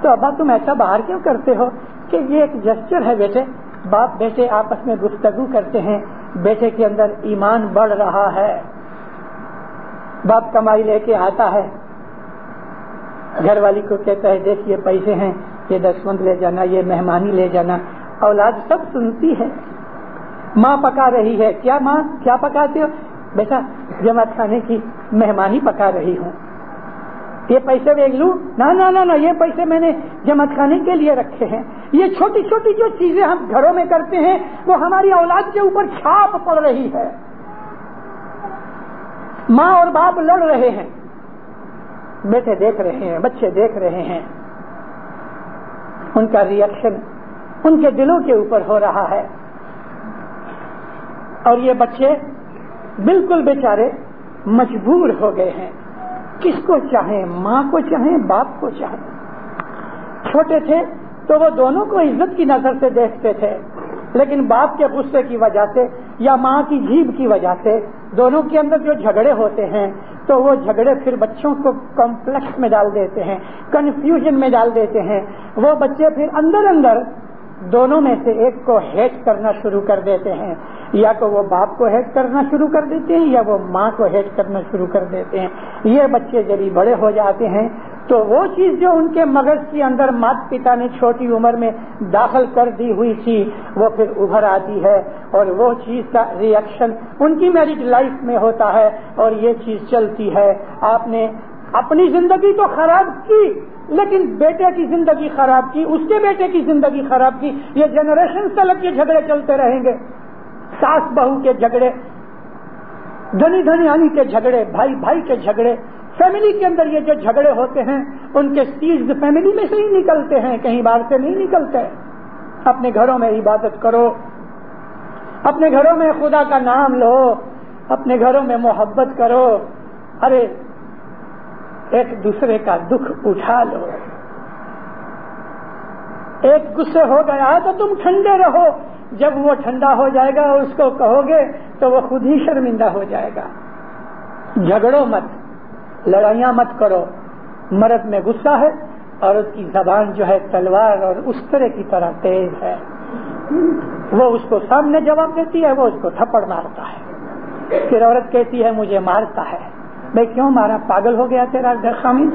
تو ابا تم ایسا باہر کیوں کرتے ہو؟ کہ یہ ایک جسچر ہے بیٹے. باپ بیٹے آپس میں گفتگو کرتے ہیں. بیٹے کے اندر ایمان بڑھ رہا ہے. باپ کمائی لے کے آتا ہے, گھر والی کو کہتا ہے دیکھ یہ پیسے ہیں, یہ دستمند لے جانا, یہ مہمانی لے جانا. اولاد سب سنتی ہے. ماں پکا رہی ہے. کیا ماں کیا پکاتے ہو؟ بیٹا جماعت خانے کی مہمانی پکا رہی ہوں. یہ پیسے دیکھ لوں؟ نہ یہ پیسے میں نے جماعت خانے کے لیے رکھے ہیں. یہ چھوٹی چھوٹی جو چیزیں ہم گھروں میں کرتے ہیں وہ ہماری اولاد کے اوپر چھاپ پڑ رہی ہے. ماں اور باپ لڑ رہے ہیں, بیٹے دیکھ رہے ہیں, بچے دیکھ رہے ہیں. ان کا ریئیکشن ان کے دلوں کے اوپر ہو رہا ہے. اور یہ بچے بالکل بیچارے مجبور ہو گئے ہیں. کس کو چاہیں؟ ماں کو چاہیں, باپ کو چاہیں. چھوٹے تھے تو وہ دونوں کو عزت کی نظر سے دیکھتے تھے, لیکن باپ کے غصے کی وجہ سے یا ماں کی جیب کی وجہ سے دونوں کے اندر جو جھگڑے ہوتے ہیں تو وہ جھگڑے پھر بچوں کو کمپلیکس میں ڈال دیتے ہیں, کنفیوژن میں ڈال دیتے ہیں. وہ بچے پھر اندر اندر دونوں میں سے ایک کو ہیٹ کرنا شروع کر دیتے ہیں. یا تو وہ باپ کو ہیٹ کرنا شروع کر دیتے ہیں یا وہ ماں کو ہیٹ کرنا شروع کر دیتے ہیں. یہ بچے جب بڑے ہو جاتے ہیں تو وہ چیز جو ان کے مغز کے اندر مات پتا نے چھوٹی عمر میں داخل کر دی ہوئی تھی وہ پھر ابھر آتی ہے, اور وہ چیز کا ریئیکشن ان کی میرڈ لائف میں ہوتا ہے, اور یہ چیز چلتی ہے. آپ نے اپنی زندگی تو خراب کی لیکن بیٹے کی زندگی خراب کی، اس کے بیٹے کی زندگی خراب کی، یہ جنریشن تلک کے جھگڑے چلتے رہیں گے، ساس بہو کے جھگڑے، دھنی دھنیانی کے جھگڑے، بھائی بھائی کے جھگڑے، فیملی کے اندر یہ جو جھگڑے ہوتے ہیں ان کے سیڈز فیملی میں سے ہی نکلتے ہیں، کہیں باہر سے نہیں نکلتے۔ اپنے گھروں میں عبادت کرو، اپنے گھروں میں خدا کا نام لو، اپنے گھروں میں محبت کرو، ارے ایک دوسرے کا دکھ اٹھا لو۔ ایک غصے ہو گیا تو تم ٹھنڈے رہو، جب وہ ٹھنڈا ہو جائے گا اس کو کہو گے تو وہ خود ہی شرمندہ ہو جائے گا۔ جھگڑو مت، لڑائیاں مت کرو۔ مرد میں غصہ ہے اور اس کی زبان جو ہے تلوار اور اس طرح کی طرح تیز ہے، وہ اس کو سامنے جواب دیتی ہے، وہ اس کو تھپڑ مارتا ہے، پھر عورت کہتی ہے مجھے مارتا ہے۔ میں کیوں مارا؟ پاگل ہو گیا تیرا گھر خامن؟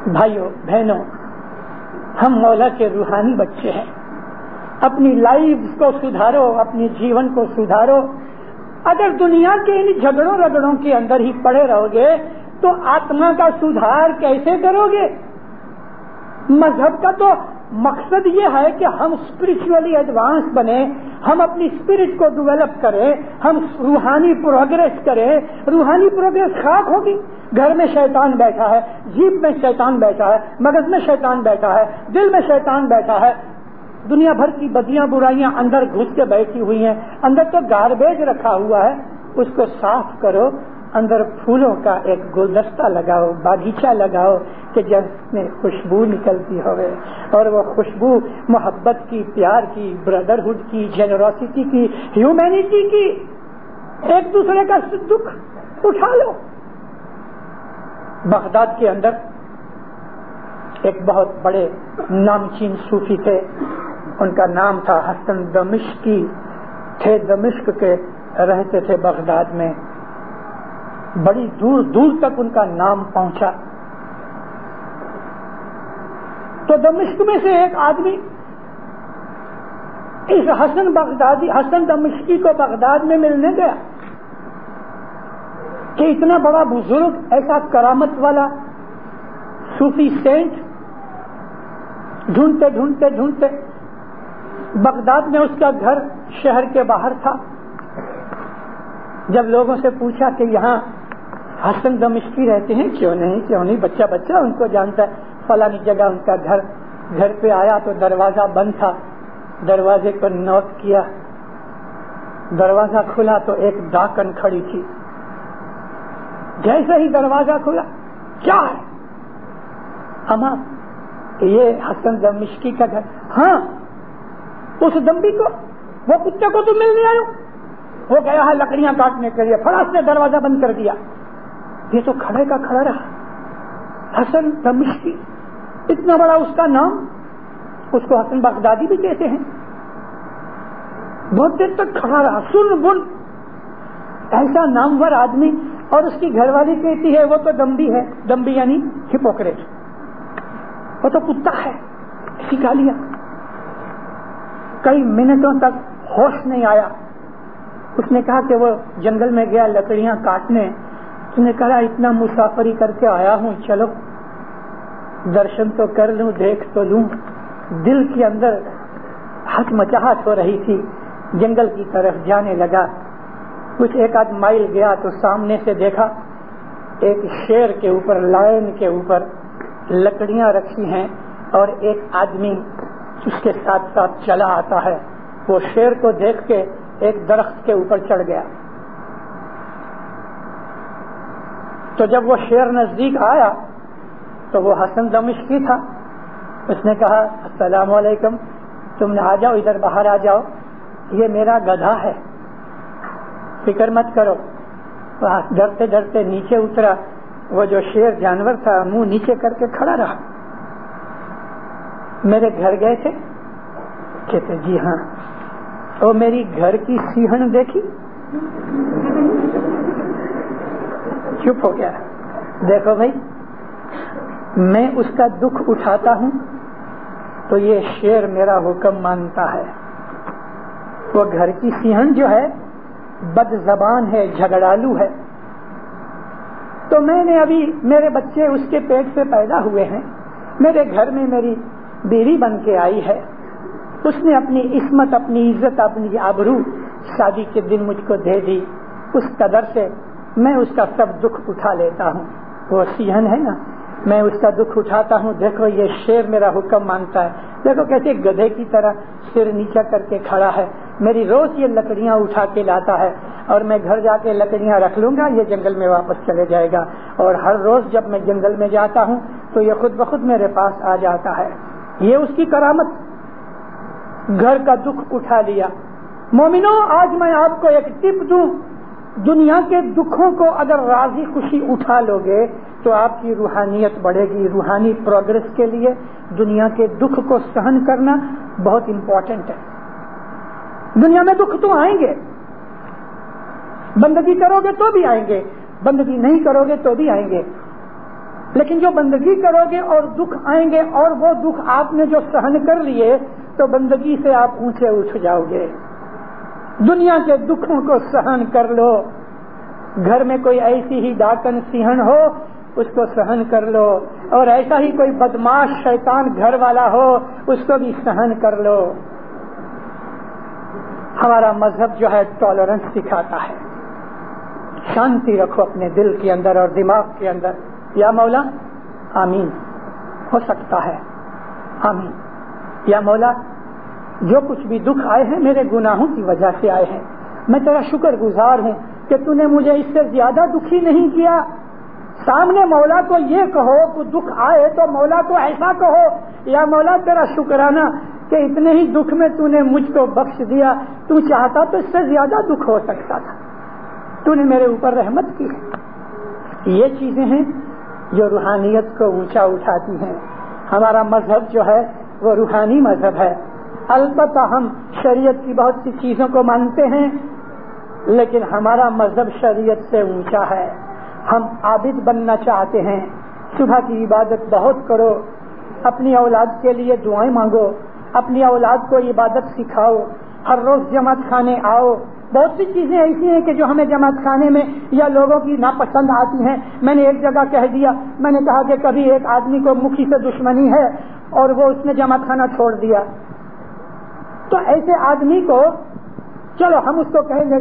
بھائیوں بہنوں، ہم مولا کے روحانی بچے ہیں، اپنی لائف کو سدھارو، اپنی جیون کو سدھارو۔ اگر دنیا کے ان جھگڑوں رگڑوں کے اندر ہی پڑے رہو گے تو آتما کا سدھار کیسے کرو گے؟ مذہب کا تو مقصد یہ ہے کہ ہم اسپرچولی ایڈوانس بنے، ہم اپنی اسپرٹ کو ڈیولپ کریں، ہم روحانی پروگریس کریں۔ روحانی پروگریس خاک ہوگی، گھر میں شیطان بیٹھا ہے، جیب میں شیطان بیٹھا ہے، مغز میں شیطان بیٹھا ہے، دل میں شیطان بیٹھا ہے، دنیا بھر کی بدیاں برائیاں اندر گھس کے بیٹھی ہوئی ہیں، اندر تو گاربیج رکھا ہوا ہے، اس کو صاف کرو، اندر پھولوں کا ایک گلدستہ لگاؤ، باغیچہ لگاؤ کہ جس میں خوشبو نکلتی ہوئے، اور وہ خوشبو محبت کی، پیار کی، بردرہڈ کی، جنروسٹی کی، ہیومینٹی کی، ایک دوسرے کا دکھ اٹھا لو۔ بغداد کے اندر ایک بہت بڑے نامچین صوفی تھے، ان کا نام تھا حسن دمشقی، تھے دمشق کے، رہتے تھے بغداد میں، بڑی دور دور تک ان کا نام پہنچا۔ تو دمشق میں سے ایک آدمی اس حسن دمشقی کو بغداد میں ملنے گیا کہ اتنا بڑا بزرگ، ایسا کرامت والا صوفی سینٹ، ڈھونڈتے ڈھونڈتے ڈھونڈتے بغداد میں اس کا گھر شہر کے باہر تھا۔ جب لوگوں سے پوچھا کہ یہاں حسن دمشقی رہتے ہیں، کیوں نہیں، بچہ ان کو جانتا ہے، فلانی جگہ ان کا گھر پہ آیا تو دروازہ بند تھا، دروازے کو نوک کیا، دروازہ کھلا تو ایک ڈاکن کھڑی تھی۔ جیسے ہی دروازہ کھلا، کیا ہے؟ اما یہ حسن دمشقی کا گھر؟ ہاں، اس دمبی کو، وہ کتے کو تم ملنے آئے ہو؟ وہ گیا ہے لکڑیاں کاٹنے کے لیے، فلاس نے دروازہ بند کر دیا۔ یہ تو کھڑے کا کھڑا رہا، حسن دمشقی، اتنا بڑا اس کا نام، اس کو حسن بغدادی بھی کہتے ہیں۔ بہت دیر تک کھڑا رہا، سن بن، ایسا نامور آدمی، اور اس کی گھر والی کہتی ہے وہ تو دمبی ہے، دمبی یعنی ہپوکریٹ، وہ تو کتا ہے، سکھا لیا۔ کئی منٹوں تک ہوش نہیں آیا۔ اس نے کہا کہ وہ جنگل میں گیا لکڑیاں کاٹنے، اس نے کہا اتنا مسافری کر کے آیا ہوں، چلو درشن تو کر لوں، دیکھ تو لوں۔ دل کے اندر ہچمچاہٹ ہو رہی تھی، جنگل کی طرف جانے لگا۔ کچھ ایک آدھ مائل گیا تو سامنے سے دیکھا ایک شیر کے اوپر، لائن کے اوپر لکڑیاں رکھی ہیں اور ایک آدمی اس کے ساتھ ساتھ چلا آتا ہے۔ وہ شیر کو دیکھ کے ایک درخت کے اوپر چڑھ گیا۔ تو جب وہ شیر نزدیک آیا تو وہ حسن دمشقی تھا۔ اس نے کہا السلام علیکم، تم نے آ جاؤ، ادھر باہر آ جاؤ، یہ میرا گدھا ہے، فکر مت کرو۔ ڈرتے ڈرتے نیچے اترا۔ وہ جو شیر جانور تھا منہ نیچے کر کے کھڑا رہا۔ میرے گھر گئے تھے؟ کہتے جی ہاں۔ اور میری گھر کی سیہن دیکھی؟ چپ ہو گیا۔ دیکھو بھائی، میں اس کا دکھ اٹھاتا ہوں تو یہ شیر میرا حکم مانتا ہے۔ وہ گھر کی سیہن جو ہے بد زبان ہے، جھگڑالو ہے، تو میں نے ابھی میرے بچے اس کے پیٹ سے پیدا ہوئے ہیں، میرے گھر میں میری بیوی بن کے آئی ہے، اس نے اپنی عصمت، اپنی عزت، اپنی آبرو شادی کے دن مجھ کو دے دی، اس قدر سے میں اس کا سب دکھ اٹھا لیتا ہوں۔ وہ سیہن ہے نا، میں اس کا دکھ اٹھاتا ہوں۔ دیکھو یہ شیر میرا حکم مانتا ہے، دیکھو کیسے گدھے کی طرح سر نیچا کر کے کھڑا ہے، میری روز یہ لکڑیاں اٹھا کے لاتا ہے اور میں گھر جا کے لکڑیاں رکھ لوں گا، یہ جنگل میں واپس چلے جائے گا، اور ہر روز جب میں جنگل میں جاتا ہوں تو یہ خود بخود میرے پاس آ جاتا ہے۔ یہ اس کی کرامت، گھر کا دکھ اٹھا لیا۔ مومنو، آج میں آپ کو ایک ٹپ دوں، دنیا کے دکھوں کو اگر راضی خوشی اٹھا لو گے تو آپ کی روحانیت بڑھے گی۔ روحانی پروگرس کے لیے دنیا کے دکھ کو سہن کرنا بہت امپورٹنٹ ہے۔ دنیا میں دکھ تو آئیں گے، بندگی کرو گے تو بھی آئیں گے، بندگی نہیں کرو گے تو بھی آئیں گے، لیکن جو بندگی کرو گے اور دکھ آئیں گے اور وہ دکھ آپ نے جو سہن کر لیے تو بندگی سے آپ اونچے اٹھ جاؤ گے۔ دنیا کے دکھوں کو سہن کر لو، گھر میں کوئی ایسی ہی ڈاکن سیہن ہو اس کو سہن کر لو، اور ایسا ہی کوئی بدماش شیطان گھر والا ہو اس کو بھی سہن کر لو۔ ہمارا مذہب جو ہے ٹالرنس سکھاتا ہے۔ شانتی رکھو اپنے دل کے اندر اور دماغ کے اندر۔ یا مولا آمین، ہو سکتا ہے، آمین۔ یا مولا جو کچھ بھی دکھ آئے ہیں میرے گناہوں کی وجہ سے آئے ہیں، میں تیرا شکر گزار ہوں کہ تو نے مجھے اس سے زیادہ دکھی نہیں کیا۔ سامنے مولا کو یہ کہو کہ دکھ آئے تو مولا کو ایسا کہو، یا مولا تیرا شکرانہ کہ اتنے ہی دکھ میں تو نے مجھ کو بخش دیا، تو چاہتا تو اس سے زیادہ دکھ ہو سکتا تھا، تو نے میرے اوپر رحمت کی ہے۔ یہ چیزیں ہیں جو روحانیت کو اونچا اٹھاتی ہیں۔ ہمارا مذہب جو ہے وہ روحانی مذہب ہے۔ البتہ ہم شریعت کی بہت سی چیزوں کو مانتے ہیں، لیکن ہمارا مذہب شریعت سے اونچا ہے۔ ہم عابد بننا چاہتے ہیں، صبح کی عبادت بہت کرو، اپنی اولاد کے لیے دعائیں مانگو، اپنی اولاد کو عبادت سکھاؤ، ہر روز جماعت خانے آؤ۔ بہت سی چیزیں ایسی ہیں کہ جو ہمیں جماعت خانے میں یا لوگوں کی ناپسند آتی ہیں۔ میں نے ایک جگہ کہہ دیا، میں نے کہا کہ کبھی ایک آدمی کو مکھی سے دشمنی ہے اور وہ اس نے جماعت خانہ چھوڑ دیا، تو ایسے آدمی کو چلو ہم اس کو کہیں گے